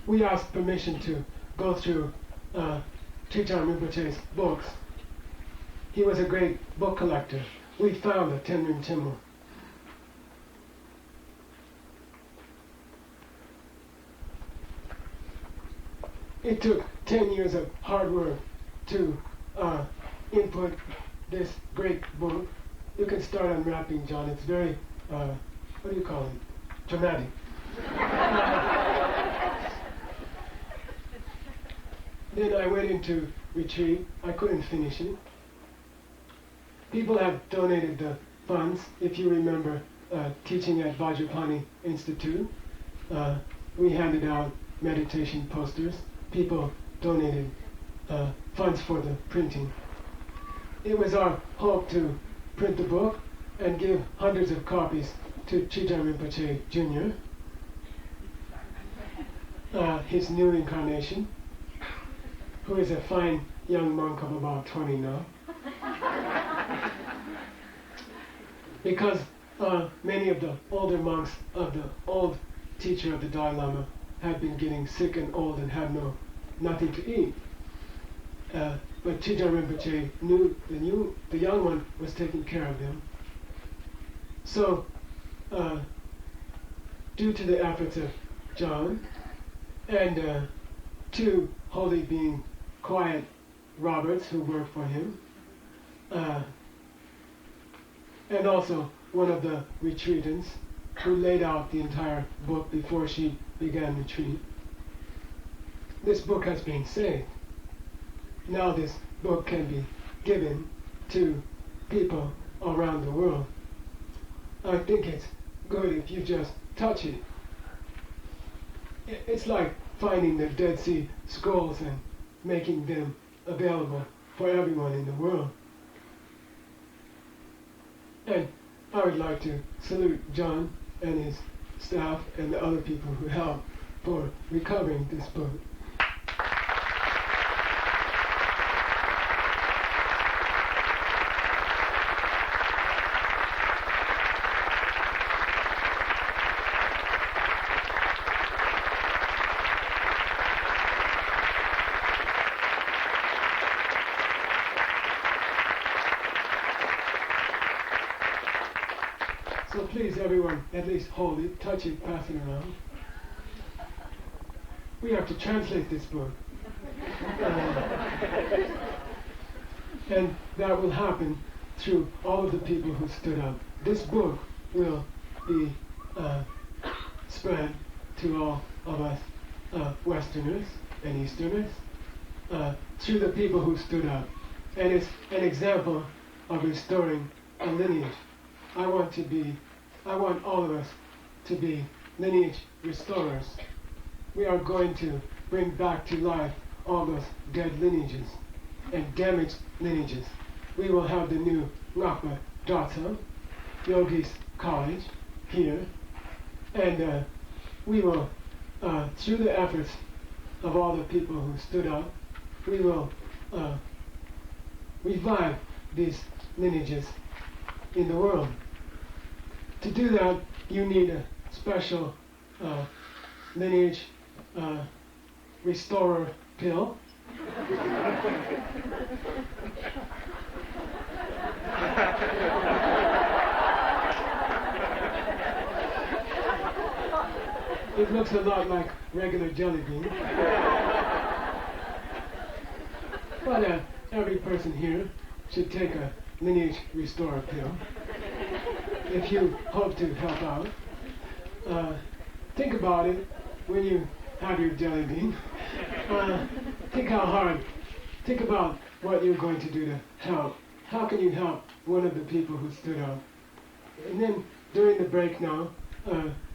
We asked permission to go through Chichar Rinpoche's books. He was a great book collector. We found a Tenrin Chimo. it took 10 years of hard work to input this great book. You can start unwrapping, John. It's very, what do you call it? Dramatic. Then I went into retreat. I couldn't finish it. People have donated the funds. If you remember teaching at Vajrapani Institute, we handed out meditation posters. People donated funds for the printing. It was our hope to print the book and give hundreds of copies to Chijam Rinpoche Jr., his new incarnation, who is a fine young monk of about 20 now. Because many of the older monks of the old teacher of the Dalai Lama had been getting sick and old and had nothing to eat. But Chijam Rinpoche knew the young one was taking care of them. So, due to the efforts of John and two holy being quiet Roberts who worked for him, and also one of the retreatants who laid out the entire book before she began retreat, this book has been saved. Now this book can be given to people around the world. I think it's good if you just touch it. It's like finding the Dead Sea Scrolls and making them available for everyone in the world. And I would like to salute John and his staff and the other people who helped for recovering this book. So please, everyone, at least hold it, touch it, pass it around. We have to translate this book. And that will happen through all of the people who stood up. This book will be spread to all of us Westerners and Easterners through the people who stood up. And it's an example of restoring a lineage. I want all of us to be lineage restorers. We are going to bring back to life all those dead lineages and damaged lineages. We will have the new Ngakpa Dratsa, Yogis College, here, and we will, through the efforts of all the people who stood up, we will revive these lineages in the world. To do that, you need a special lineage restorer pill. It looks a lot like regular jelly bean. But every person here should take a lineage restorer pill. If you hope to help out, think about it when you have your jelly bean. Think about what you're going to do to help. How can you help one of the people who stood up? And then during the break now,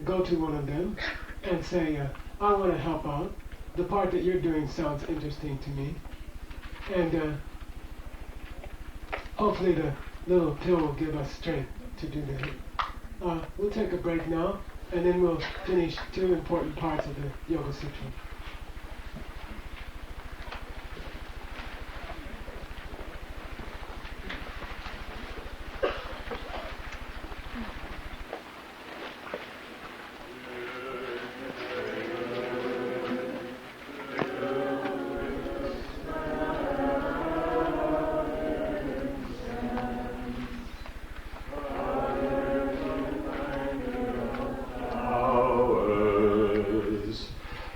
go to one of them and say, I want to help out. The part that you're doing sounds interesting to me. And hopefully the little pill will give us strength to do that. We'll take a break now, and then we'll finish two important parts of the Yoga Sutra.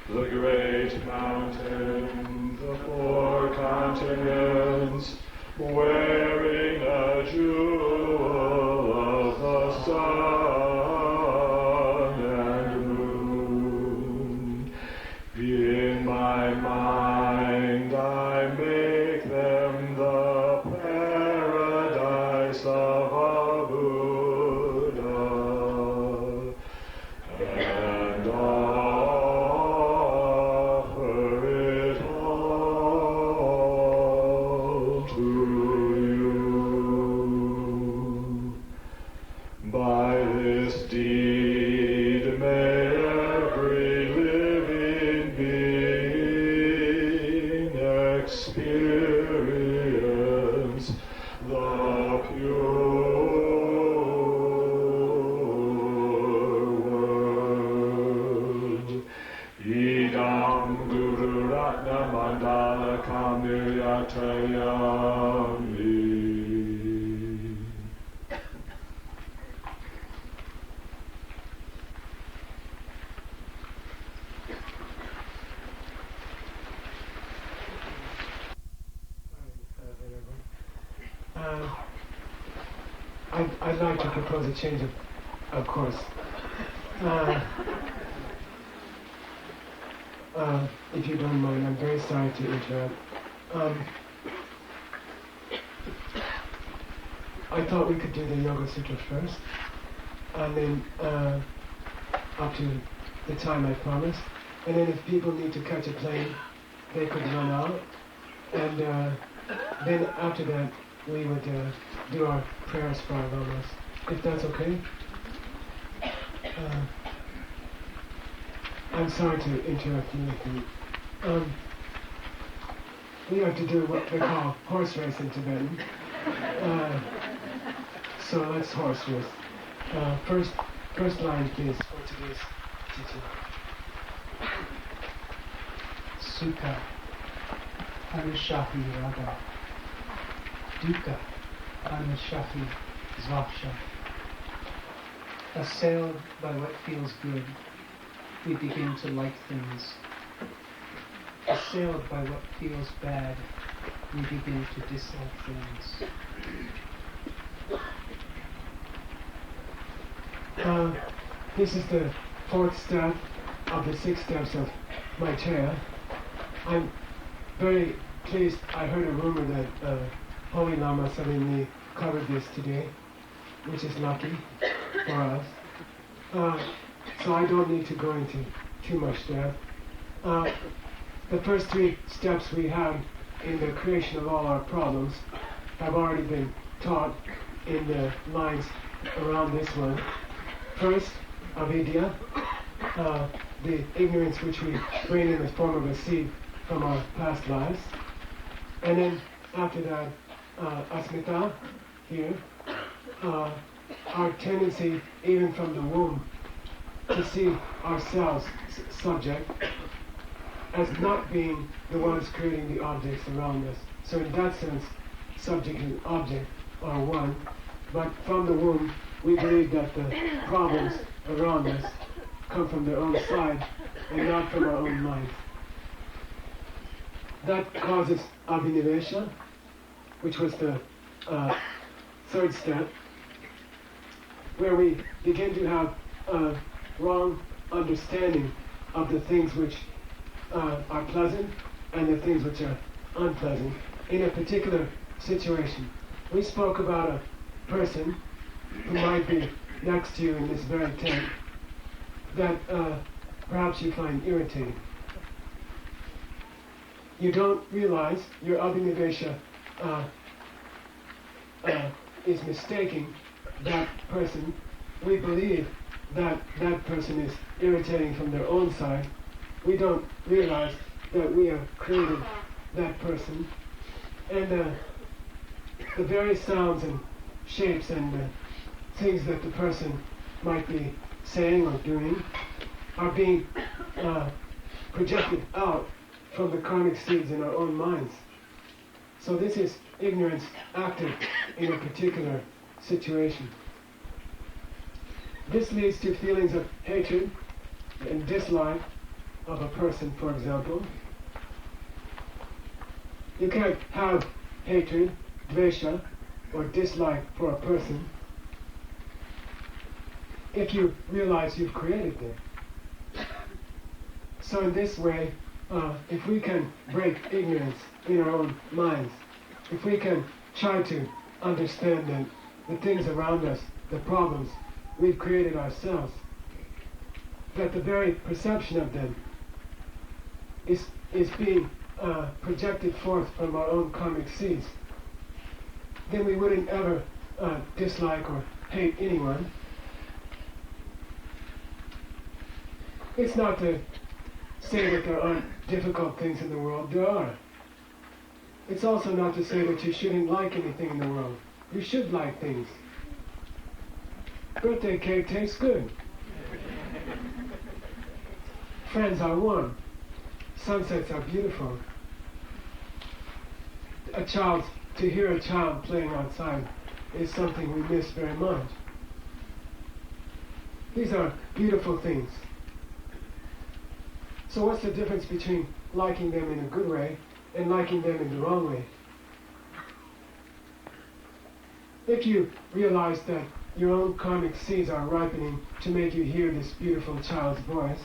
The great mountain mountains, wearing a jewel of the sun and moon. In my mind I make them the paradise of a Buddha, and offer it all to you. By this deed may every living being experience the pure world. Idam Guru Ratna Mandala Kamiyatayami. I'd like to propose a change of course. If you don't mind, I'm very sorry to interrupt. I thought we could do the Yoga Sutra first, and then up to the time I promised. And then if people need to catch a plane, they could run out. And then after that, we would do our prayers for our lamas, if that's okay. I'm sorry to interrupt you. We have to do what they call horse race in Tibetan. So let's horse race. First line, please, for today's teaching. Sukha, Anushahi Raga, Dukkha, Anushahi Zvaksha. Assailed by what feels good, we begin to like things. Assailed by what feels bad, we begin to dislike things. This is the fourth step of the 6 steps of Maitreya. I'm very pleased. I heard a rumor that Holy Lama suddenly covered this today, which is lucky for us. So I don't need to go into too much depth. The first 3 steps we have in the creation of all our problems have already been taught in the lines around this one. First, avidya, the ignorance which we bring in the form of a seed from our past lives. And then after that, asmita, here, our tendency even from the womb to see ourselves, subject, as not being the ones creating the objects around us. So in that sense, subject and object are one, but from the womb we believe that the problems around us come from their own side and not from our own mind. That causes abhinivesha, which was the 3rd step, where we begin to have a wrong understanding of the things which are pleasant and the things which are unpleasant in a particular situation. We spoke about a person who might be next to you in this very tent that perhaps you find irritating. You don't realize your abhinivesha is mistaking that person. We believe that that person is irritating from their own side. We don't realize that we have created that person. And the various sounds and shapes and things that the person might be saying or doing are being projected out from the karmic seeds in our own minds. So this is ignorance active in a particular situation. This leads to feelings of hatred and dislike of a person, for example. You can't have hatred, dvesha, or dislike for a person if you realize you've created them. So in this way, if we can break ignorance in our own minds, if we can try to understand that the things around us, the problems we've created ourselves, that the very perception of them is being projected forth from our own karmic seeds, then we wouldn't ever dislike or hate anyone. It's not to say that there aren't difficult things in the world. There are. It's also not to say that you shouldn't like anything in the world. You should like things. Birthday cake tastes good. Friends are warm. Sunsets are beautiful. To hear a child playing outside is something we miss very much. These are beautiful things. So what's the difference between liking them in a good way and liking them in the wrong way? If you realize that your own karmic seeds are ripening to make you hear this beautiful child's voice,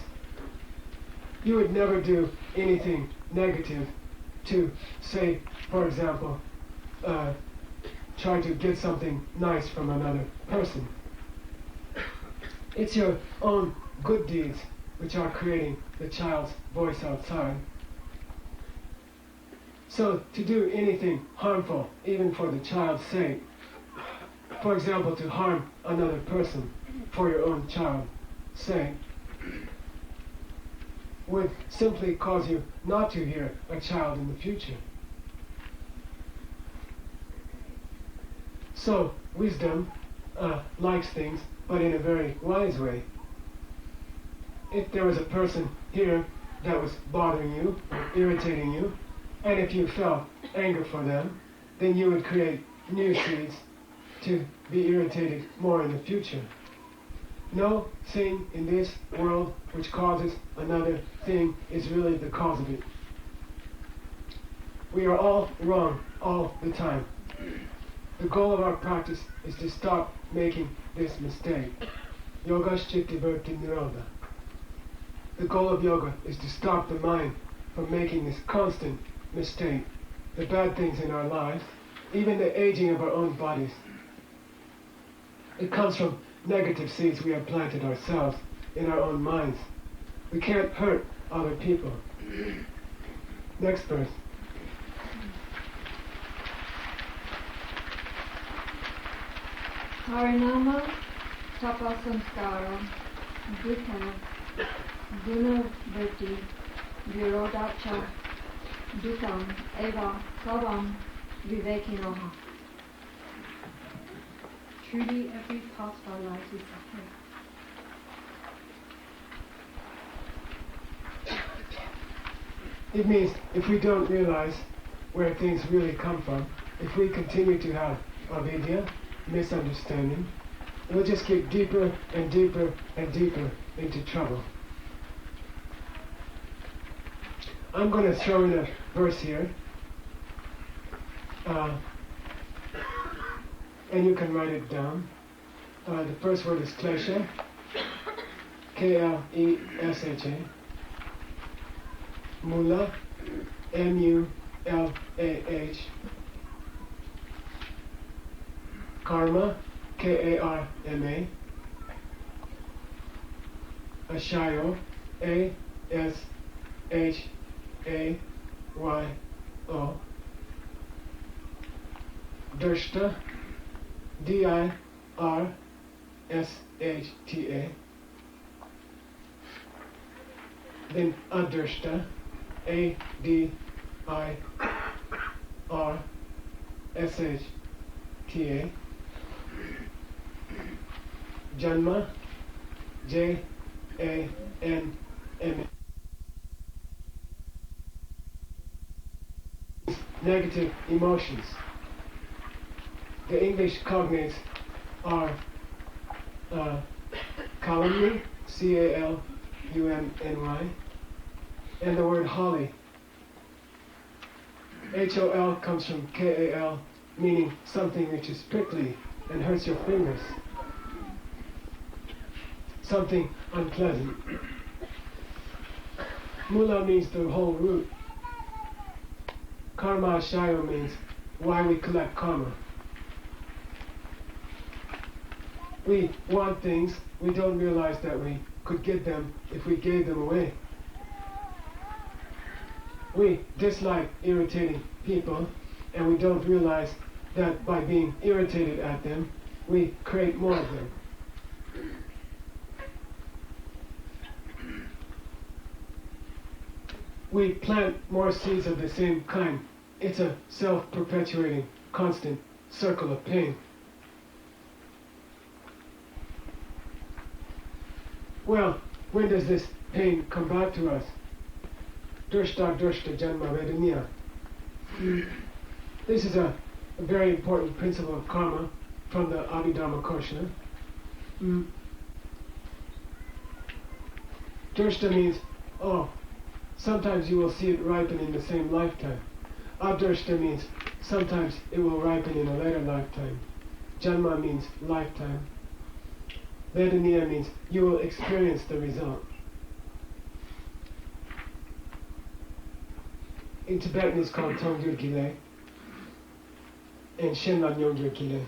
you would never do anything negative to, say, for example, try to get something nice from another person. It's your own good deeds which are creating the child's voice outside. So to do anything harmful, even for the child's sake, for example, to harm another person for your own child's sake, would simply cause you not to hear a child in the future. So wisdom likes things, but in a very wise way. If there was a person here that was bothering you, irritating you, and if you felt anger for them, then you would create new seeds to be irritated more in the future. No thing in this world which causes another thing is really the cause of it. We are all wrong all the time. The goal of our practice is to stop making this mistake. Yoga's-chitti-vritti-nirodha. The goal of yoga is to stop the mind from making this constant mistake. The bad things in our lives, even the aging of our own bodies, it comes from negative seeds we have planted ourselves in our own minds. We can't hurt other people. Next verse. Harinama tapasamskara dutta guna vritti virodacha dukam eva savam vivekinoha. Truly every part of our lives is suffering. It means if we don't realize where things really come from, if we continue to have avidya, misunderstanding, we'll just get deeper and deeper and deeper into trouble. I'm going to throw in a verse here, and you can write it down. The first word is klesha, K-L-E-S-H-A. Mula, M-U-L-A-H. Karma, K-A-R-M-A. Ashayo, A-S-H-A-Y-O. Drshta, D-I-R-S-H-T-A. Then adrshta, A-D-I-R-S-H-T-A. Janma, J-A-N-M-A. Negative emotions. The English cognates are calumny, C-A-L-U-M-N-Y, and the word holly. H-O-L comes from K-A-L, meaning something which is prickly and hurts your fingers. Something unpleasant. Mula means the whole root. Karma Shayo means why we collect karma. We want things, we don't realize that we could get them if we gave them away. We dislike irritating people, and we don't realize that by being irritated at them, we create more of them. We plant more seeds of the same kind. It's a self-perpetuating, constant circle of pain. Well, when does this pain come back to us? Drishta janma vedaniya. This is a very important principle of karma from the Abhidharma Kosha. Drishta means, sometimes you will see it ripen in the same lifetime. Adrishta means sometimes it will ripen in a later lifetime. Janma means lifetime. Vedaniya means you will experience the result. In Tibetan it's called Tonggyur Gile and Shenlan Yonggyur Gile.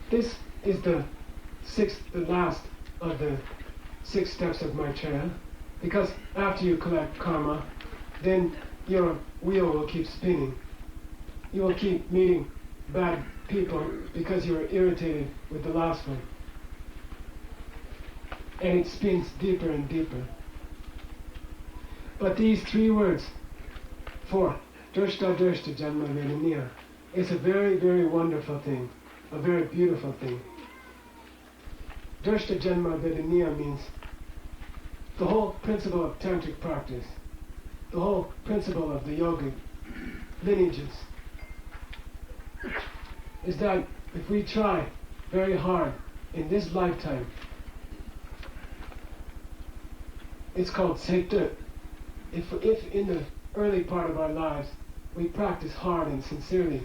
This is the last of the 6 steps of Maitreya, because after you collect karma, then your wheel will keep spinning. You will keep meeting bad people because you are irritated with the last one. And it spins deeper and deeper. But these 3 words, for drishta janma vedaniya, is a very, very wonderful thing, a very beautiful thing. Drishta janma vedaniya means the whole principle of tantric practice, the whole principle of the yogic lineages, is that if we try very hard in this lifetime, it's called seitut. If in the early part of our lives we practice hard and sincerely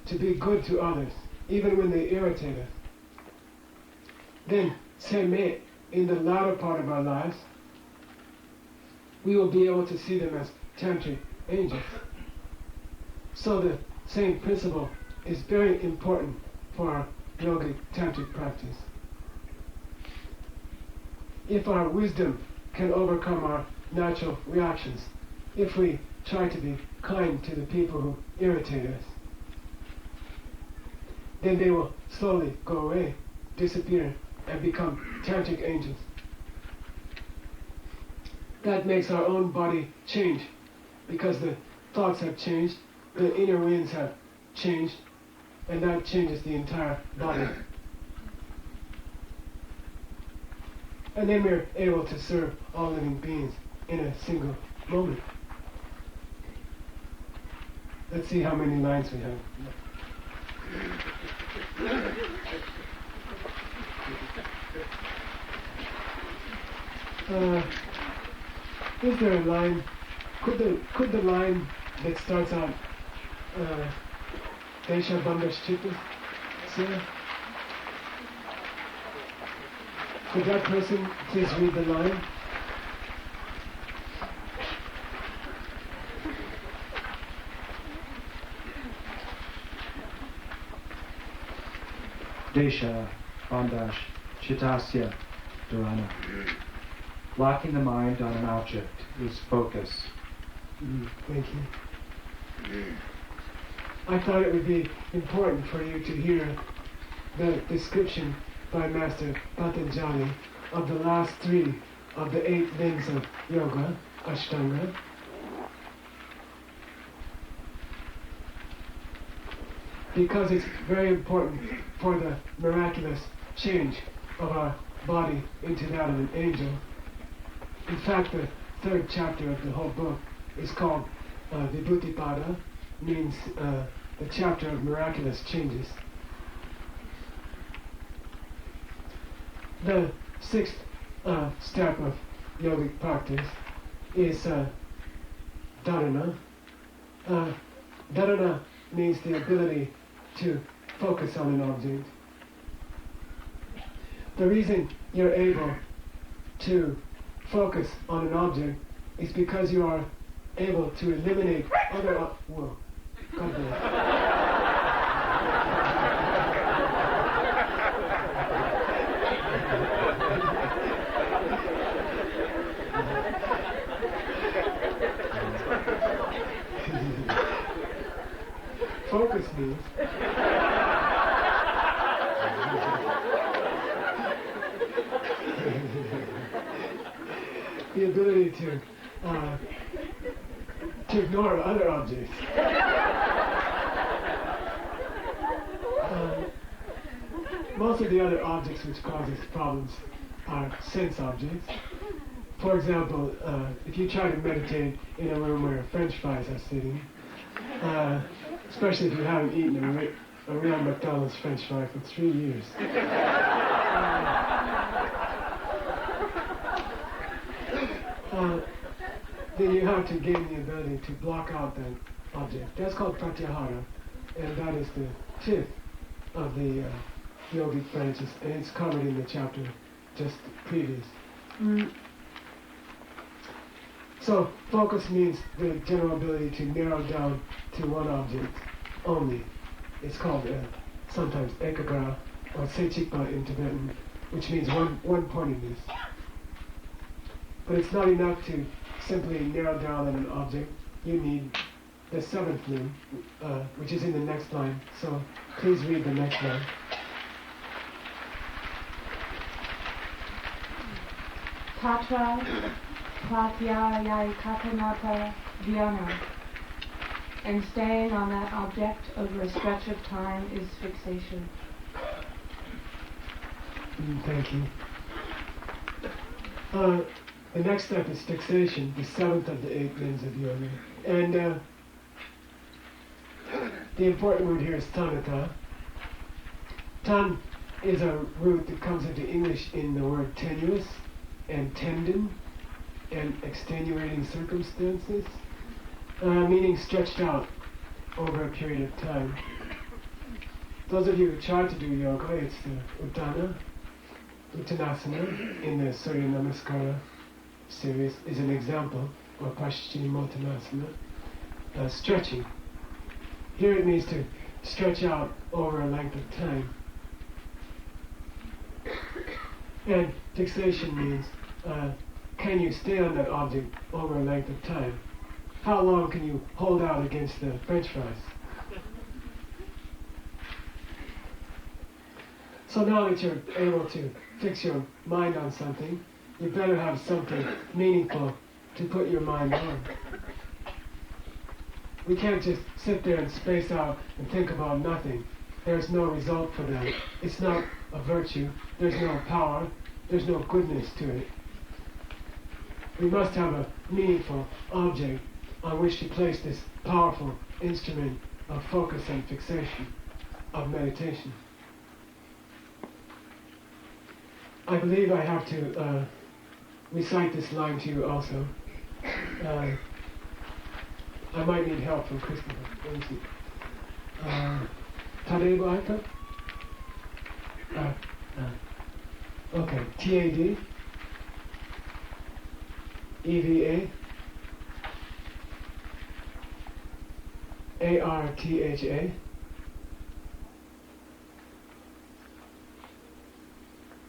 to be good to others, even when they irritate us, then seme, in the latter part of our lives, we will be able to see them as tantric angels. So the same principle is very important for our yogic tantric practice. If our wisdom can overcome our natural reactions, if we try to be kind to the people who irritate us, then they will slowly go away, disappear, and become tantric angels. That makes our own body change, because the thoughts have changed, the inner winds have changed, and that changes the entire body. And then we're able to serve all living beings in a single moment. Let's see how many lines we have. Is there a line? Could the line that starts out Desha Bandhas Chitta, sir? Could that person please read the line? Desha Bandhas Chittasya Dharana. Locking the mind on an object is focus. Thank you. I thought it would be important for you to hear the description by Master Patanjali of the last 3 of the 8 limbs of yoga, Ashtanga. Because it's very important for the miraculous change of our body into that of an angel. In fact, the 3rd chapter of the whole book is called Vibhutipada, means the chapter of miraculous changes. The 6th step of yogic practice is dharana. Dharana means the ability to focus on an object. The reason you're able to focus on an object is because you are able to eliminate other whoa, God bless. Focus means the ability to ignore other objects. Most of the other objects which cause us problems are sense objects. For example, if you try to meditate in a room where French fries are sitting, especially if you haven't eaten a real McDonald's French fry for 3 years. Then you have to gain the ability to block out that object. That's called pratyahara, and that is the fifth of the yogic branches, and it's covered in the chapter just previous. So focus means the general ability to narrow down to one object only. It's called sometimes ekagra or sechikpa in Tibetan, which means one-pointedness. But it's not enough to simply narrow down on an object. You need the seventh limb, which is in the next line. So please read the next line. Tatra pratyaya katanata dhyana. And staying on that object over a stretch of time is fixation. Thank you. The next step is fixation, the seventh of the 8 limbs of yoga. And the important word here is tanata. Tan is a root that comes into English in the word tenuous and tendon and extenuating circumstances, meaning stretched out over a period of time. Those of you who try to do yoga, it's the Uttanasana in the Surya Namaskara series is an example, or Paschimottanasana, stretching. Here it means to stretch out over a length of time. And fixation means, can you stay on that object over a length of time? How long can you hold out against the French fries? So now that you're able to fix your mind on something, you better have something meaningful to put your mind on. We can't just sit there and space out and think about nothing. There's no result for that. It's not a virtue. There's no power. There's no goodness to it. We must have a meaningful object on which to place this powerful instrument of focus and fixation, of meditation. I believe I have to recite this line to you also. I might need help from Christopher. Let me see. Tadeva Aita? Okay. T-A-D E-V-A A-R-T-H-A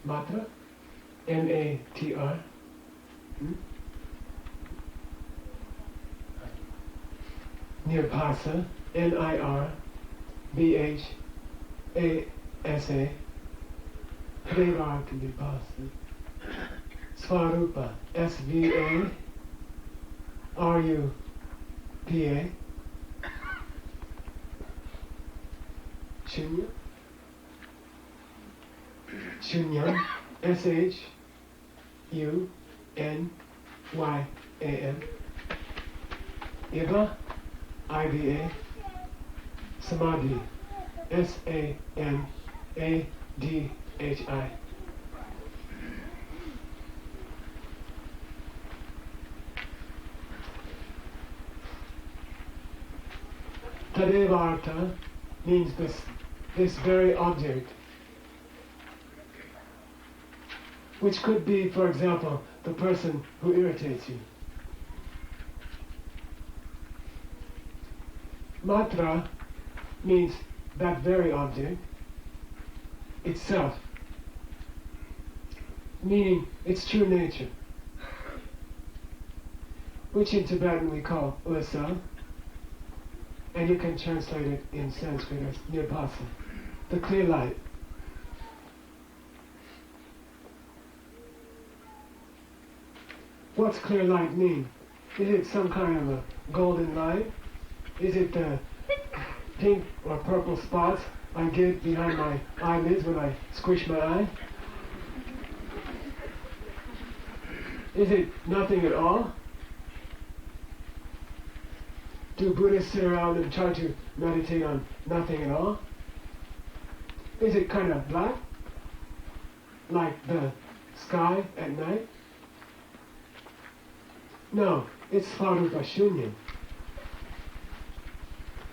Matra M-A-T-R Nirbhasa N-I-R-B-H-A-S-A Prevaka Nirbhasa Svarupa S-V-A-R-U-P-A Shunya Shunyam S-H-U-N-Y-A-M Iva I-V-A Samadhi S-A-M-A-D-H-I Tadevarta means this very object, which could be, for example, the person who irritates you. Matra means that very object itself, meaning its true nature, which in Tibetan we call Usa, and you can translate it in Sanskrit as Nirpasa, the clear light. What's clear light mean? Is it some kind of a golden light? Is it the pink or purple spots I get behind my eyelids when I squish my eye? Is it nothing at all? Do Buddhists sit around and try to meditate on nothing at all? Is it kind of black, like the sky at night? No, it's Svarupa Shunyam.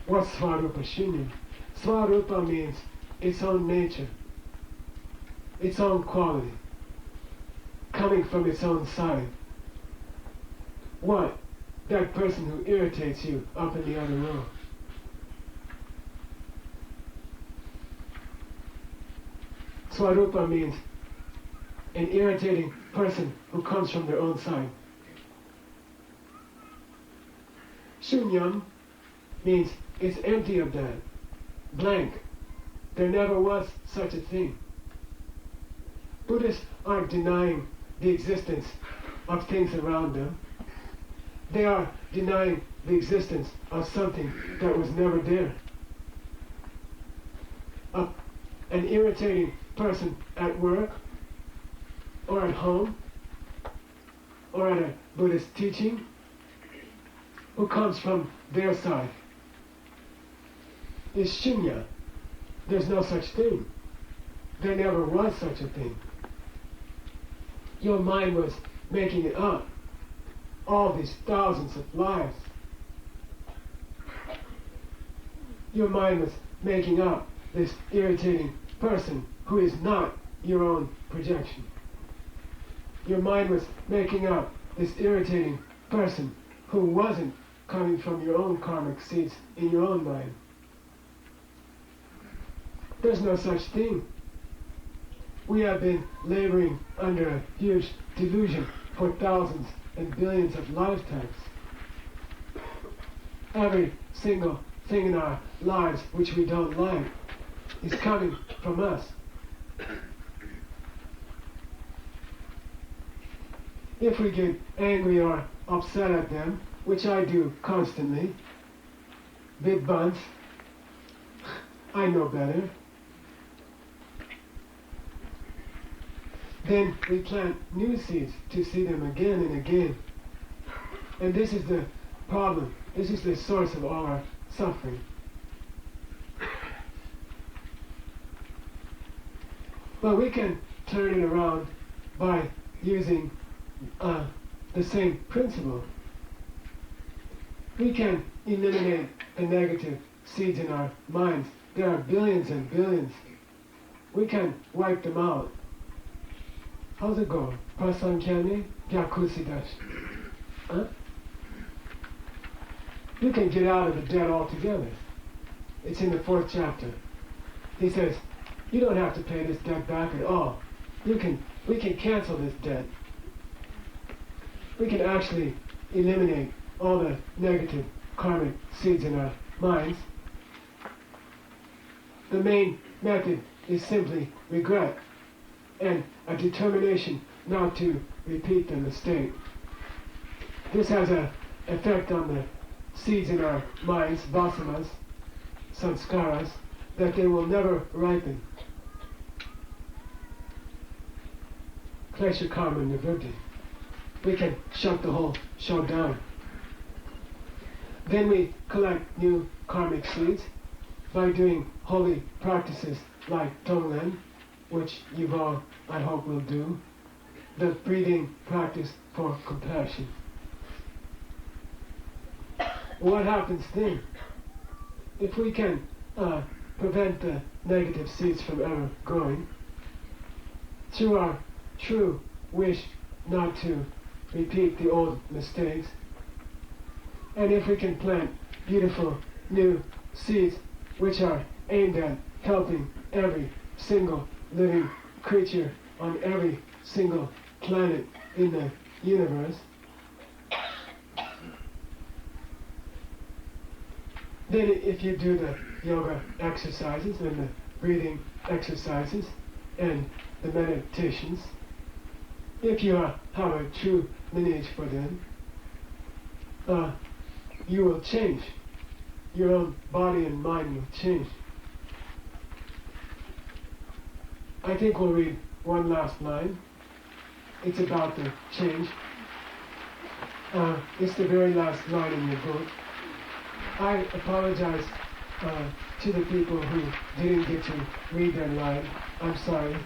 What's Svarupa Shunyam? Svarupa means its own nature, its own quality, coming from its own side. What? That person who irritates you up in the other room. Svarupa means an irritating person who comes from their own side. Shunyam means it's empty of that, blank. There never was such a thing. Buddhists aren't denying the existence of things around them. They are denying the existence of something that was never there. An irritating person at work, or at home, or at a Buddhist teaching, who comes from their side, is shunya. There's no such thing. There never was such a thing. Your mind was making it up all these thousands of lives. Your mind was making up this irritating person who is not your own projection. Your mind was making up this irritating person who wasn't coming from your own karmic seeds in your own mind. There's no such thing. We have been laboring under a huge delusion for thousands and billions of lifetimes. Every single thing in our lives which we don't like is coming from us. If we get angry or upset at them, which I do constantly, big bunch, I know better, then we plant new seeds to see them again and again. And this is the problem. This is the source of all our suffering. But we can turn it around by using the same principle. We can eliminate the negative seeds in our minds. There are billions and billions. We can wipe them out. How's it go? Prasankyani Gyakusidash. Huh? You can get out of the debt altogether. It's in the 4th chapter. He says, you don't have to pay this debt back at all. We can cancel this debt. We can actually eliminate all the negative karmic seeds in our minds. The main method is simply regret and a determination not to repeat the mistake. This has an effect on the seeds in our minds, vasanas, sanskaras, that they will never ripen. Klesha karma nivritti. We can shut the whole show down. Then we collect new karmic seeds by doing holy practices like Tonglen, which you've all, I hope, will do, the breathing practice for compassion. What happens then? if we can prevent the negative seeds from ever growing, through our true wish not to repeat the old mistakes, and if we can plant beautiful new seeds which are aimed at helping every single living creature on every single planet in the universe, then if you do the yoga exercises and the breathing exercises and the meditations, if you have a true lineage for them, you will change. Your own body and mind will change. I think we'll read one last line. It's about the change. It's the very last line in your book. I apologize to the people who didn't get to read their line. I'm sorry.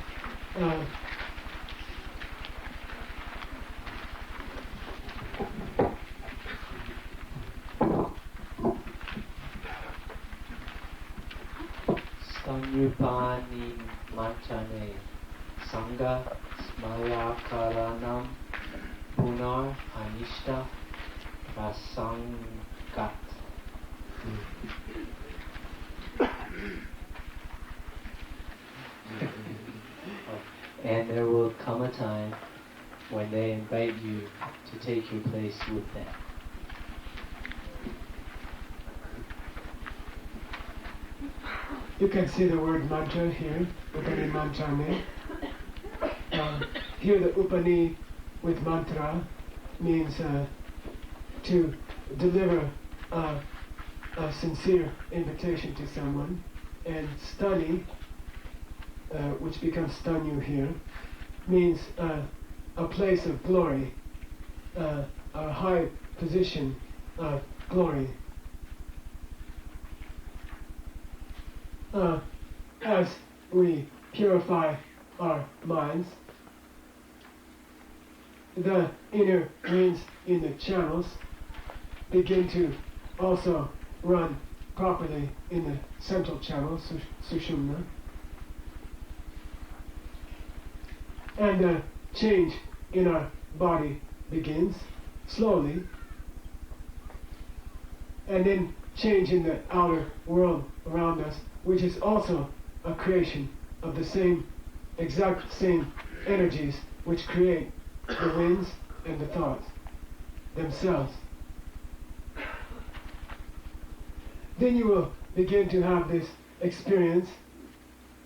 Samyupani manchane sangha smayakaranam punar anishta rasangat. And there will come a time when they invite you to take your place with them. You can see the word mantra here, Upani Mantrane. Here the Upani with mantra means to deliver a sincere invitation to someone, and stani, which becomes stanyu here, means a place of glory, a high position of glory. As we purify our minds, the inner veins in the channels begin to also run properly in the central channel, Sushumna. And the change in our body begins slowly, and then change in the outer world around us, which is also a creation of the exact same energies which create the winds and the thoughts themselves. Then you will begin to have this experience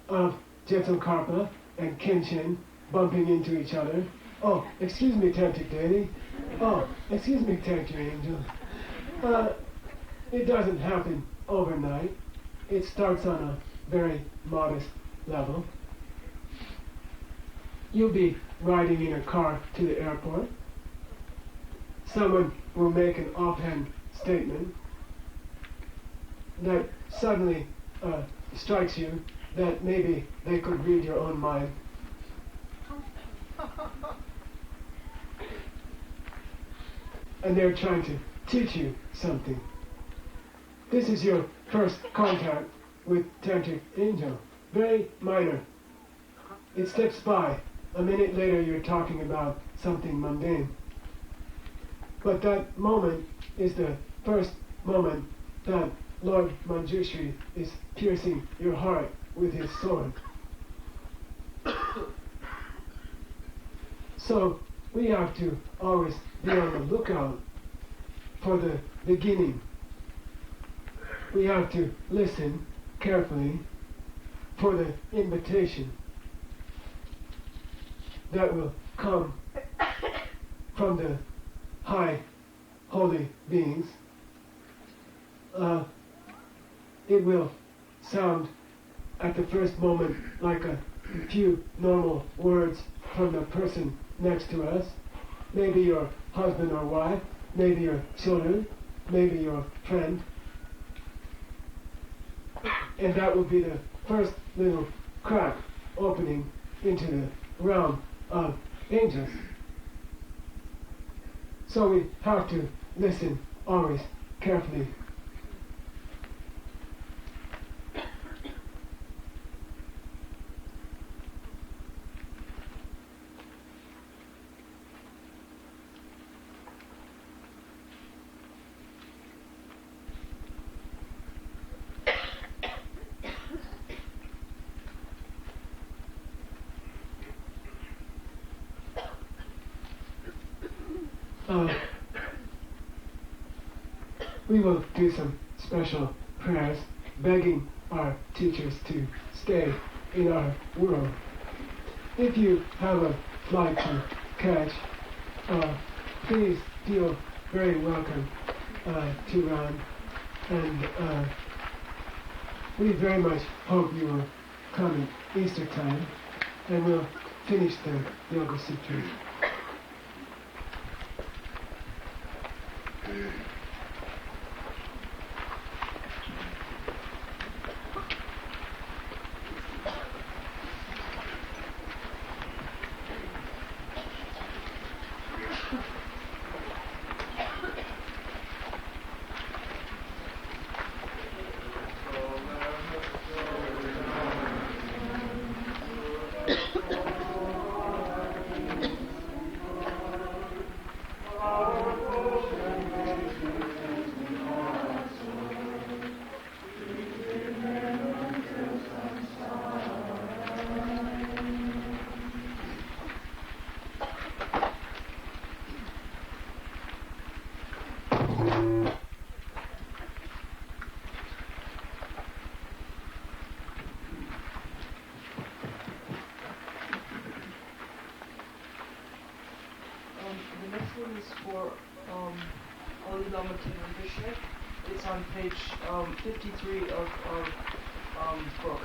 of Jetsankarpa and Kenshin bumping into each other. Oh, excuse me, Tantric Deity. Oh, excuse me, Tantric Angel. It doesn't happen overnight. It starts on a very modest level. You'll be riding in a car to the airport. Someone will make an offhand statement that suddenly strikes you that maybe they could read your own mind. And they're trying to teach you something. This is your first contact with Tantric Angel. Very minor. It slips by. A minute later you're talking about something mundane. But that moment is the first moment that Lord Manjushri is piercing your heart with his sword. So we have to always be on the lookout for the beginning. We have to listen carefully for the invitation that will come from the high holy beings. It will sound at the first moment like a few normal words from the person next to us, maybe your husband or wife, maybe your children, maybe your friend. And that will be the first little crack opening into the realm of angels. So we have to listen always carefully. we will do some special prayers begging our teachers to stay in our world. If you have a flight to catch, please feel very welcome to run, and we very much hope you will come at Easter time, and we'll finish the Yoga Sutra. The next one is for Holy Lama Vishnu. It's on page 53 of our book.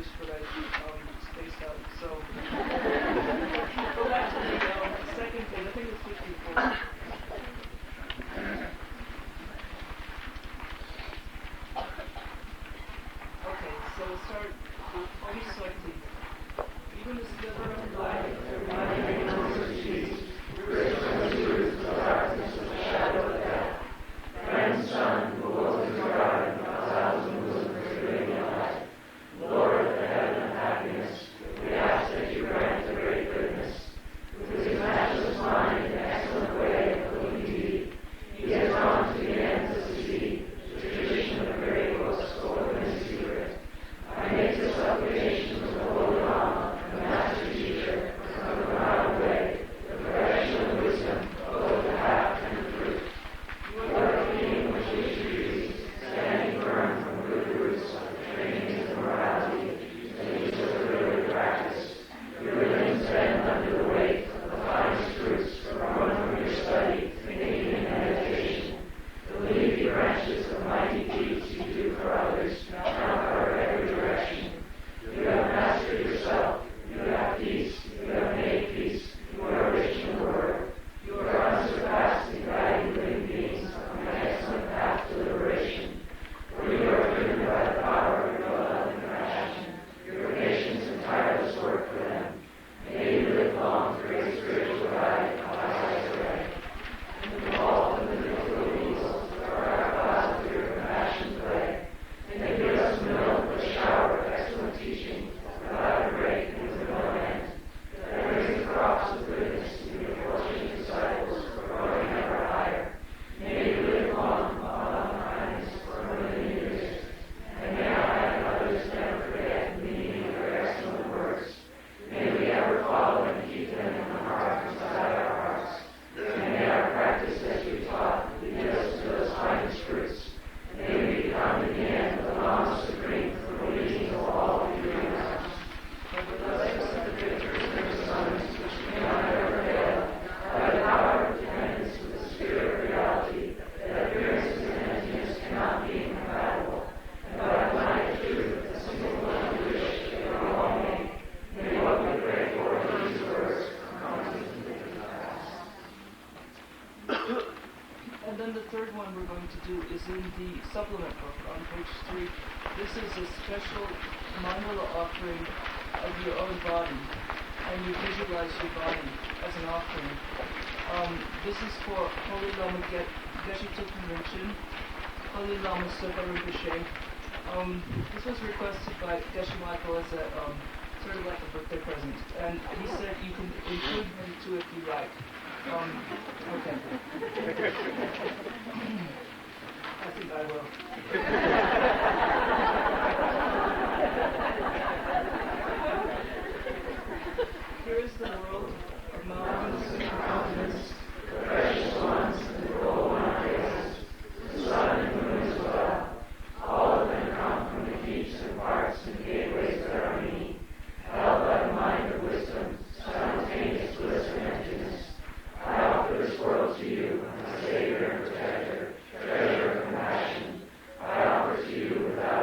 English, but I spaced out. So go back to the second page. I think it's 54. Okay, so we'll start almost slightly. Even the sliver of light, reminding us of Jesus, the darkness of the shadow of death. Friend, Son, who holds his garden, a thousand bosoms radiant light. Lord of the heaven of happiness, we ask that you grant the great goodness. With his matchless mind and excellent way of looking deep, he has gone to the ends of the sea, the tradition of great books spoken in secret. I make the supplications of the Holy Lama, the Master Teacher, of the mild way, the perfection of wisdom, both the half and the fruit. You are the king which is trees, standing firm from good roots of the trainings of morality, leads of the really practice. Your limbs bend under the weight of the finest fruits grown from your study, thinking, and meditation. The leafy branches of mighty deeds you do for others now cover every direction. You have mastered yourself. You have peace. You have made peace. You are rich in the word. You are unsurpassed in guiding living beings on an excellent path to liberation. For you are driven by the power of your love and compassion, your patience and tireless work for them. May you live long for your spiritual guide, eyes away. And the all of the little eagles, for our clouds of your compassion play. And give us milk, a shower of excellent teaching, without a break and with no end. That brings the crops of goodness to your fortunate disciples, growing ever higher. May you live long upon kindness for a million years. And may I and others never forget the meaning of your excellent works. May we ever follow and keep them in the heart inside our hearts. And may our practice as we taught lead us to those finest fruits. May we become in the end the Lama Supreme for the leading of all the human arms. Bless us the victors and the sons, which may not ever fail, by the power of dependence with the spirit of reality, that appearances and emptiness cannot be incompatible, and by the light of truth, the single one wish that we all make. May what we pray for in these words come to pass. And then the third one we're going to do is in the supplement book on page 3. This is a special mandala offering of your own body, and you visualize your body as an offering. This is for Holy Lama Geshe Topen Rinchen, Holy Lama Sopa Rinpoche. This was requested by Geshe Michael as a sort of like a birthday present, and he said you can include him too if you like. Okay. I think I will. Here is the world of mountains and continents, the precious ones and the gold one faces, the sun and moon as well. All of them come from the keeps and parks and gateways that are many, held by the mind of wisdom, simultaneous bliss and emptiness. I offer this world to you, my Savior and Protector, treasure of compassion. I offer to you without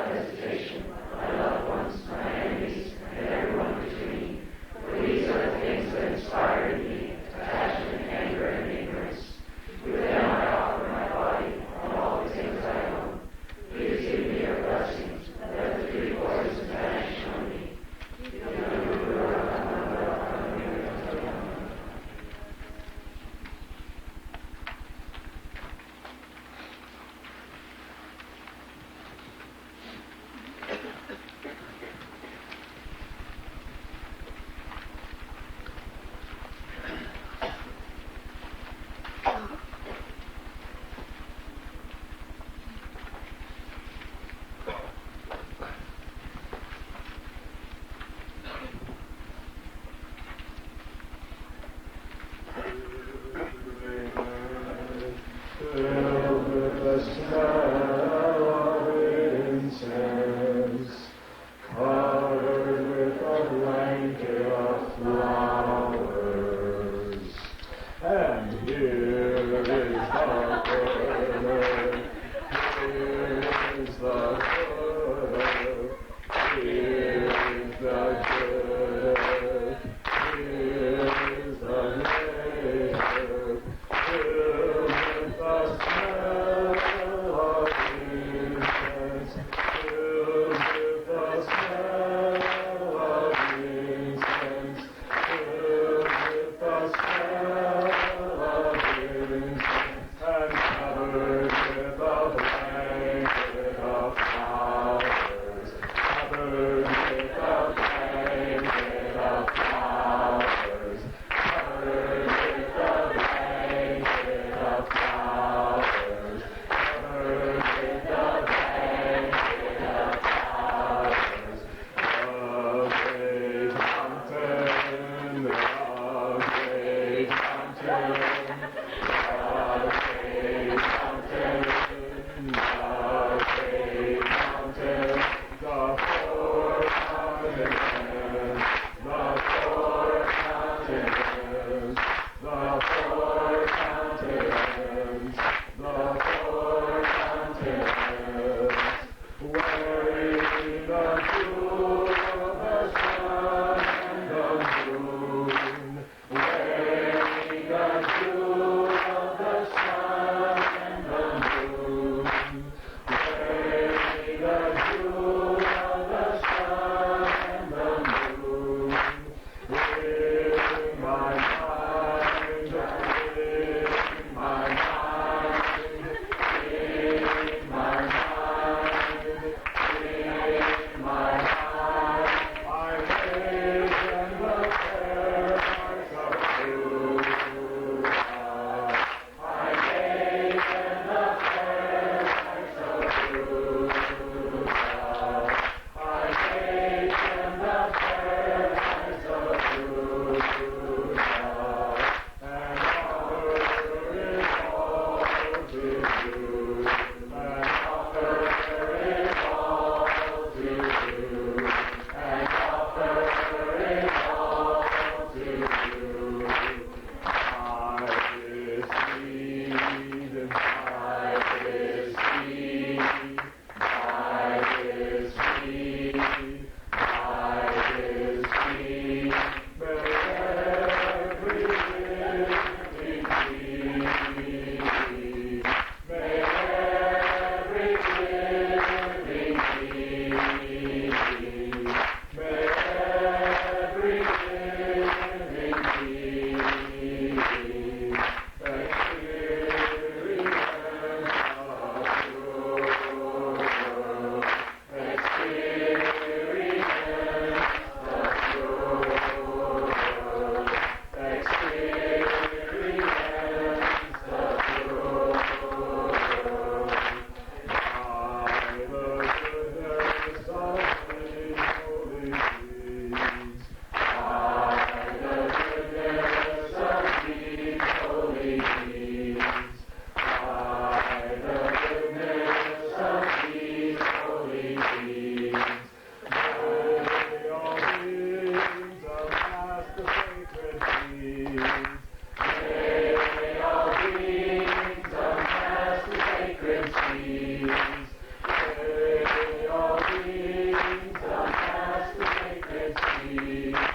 May the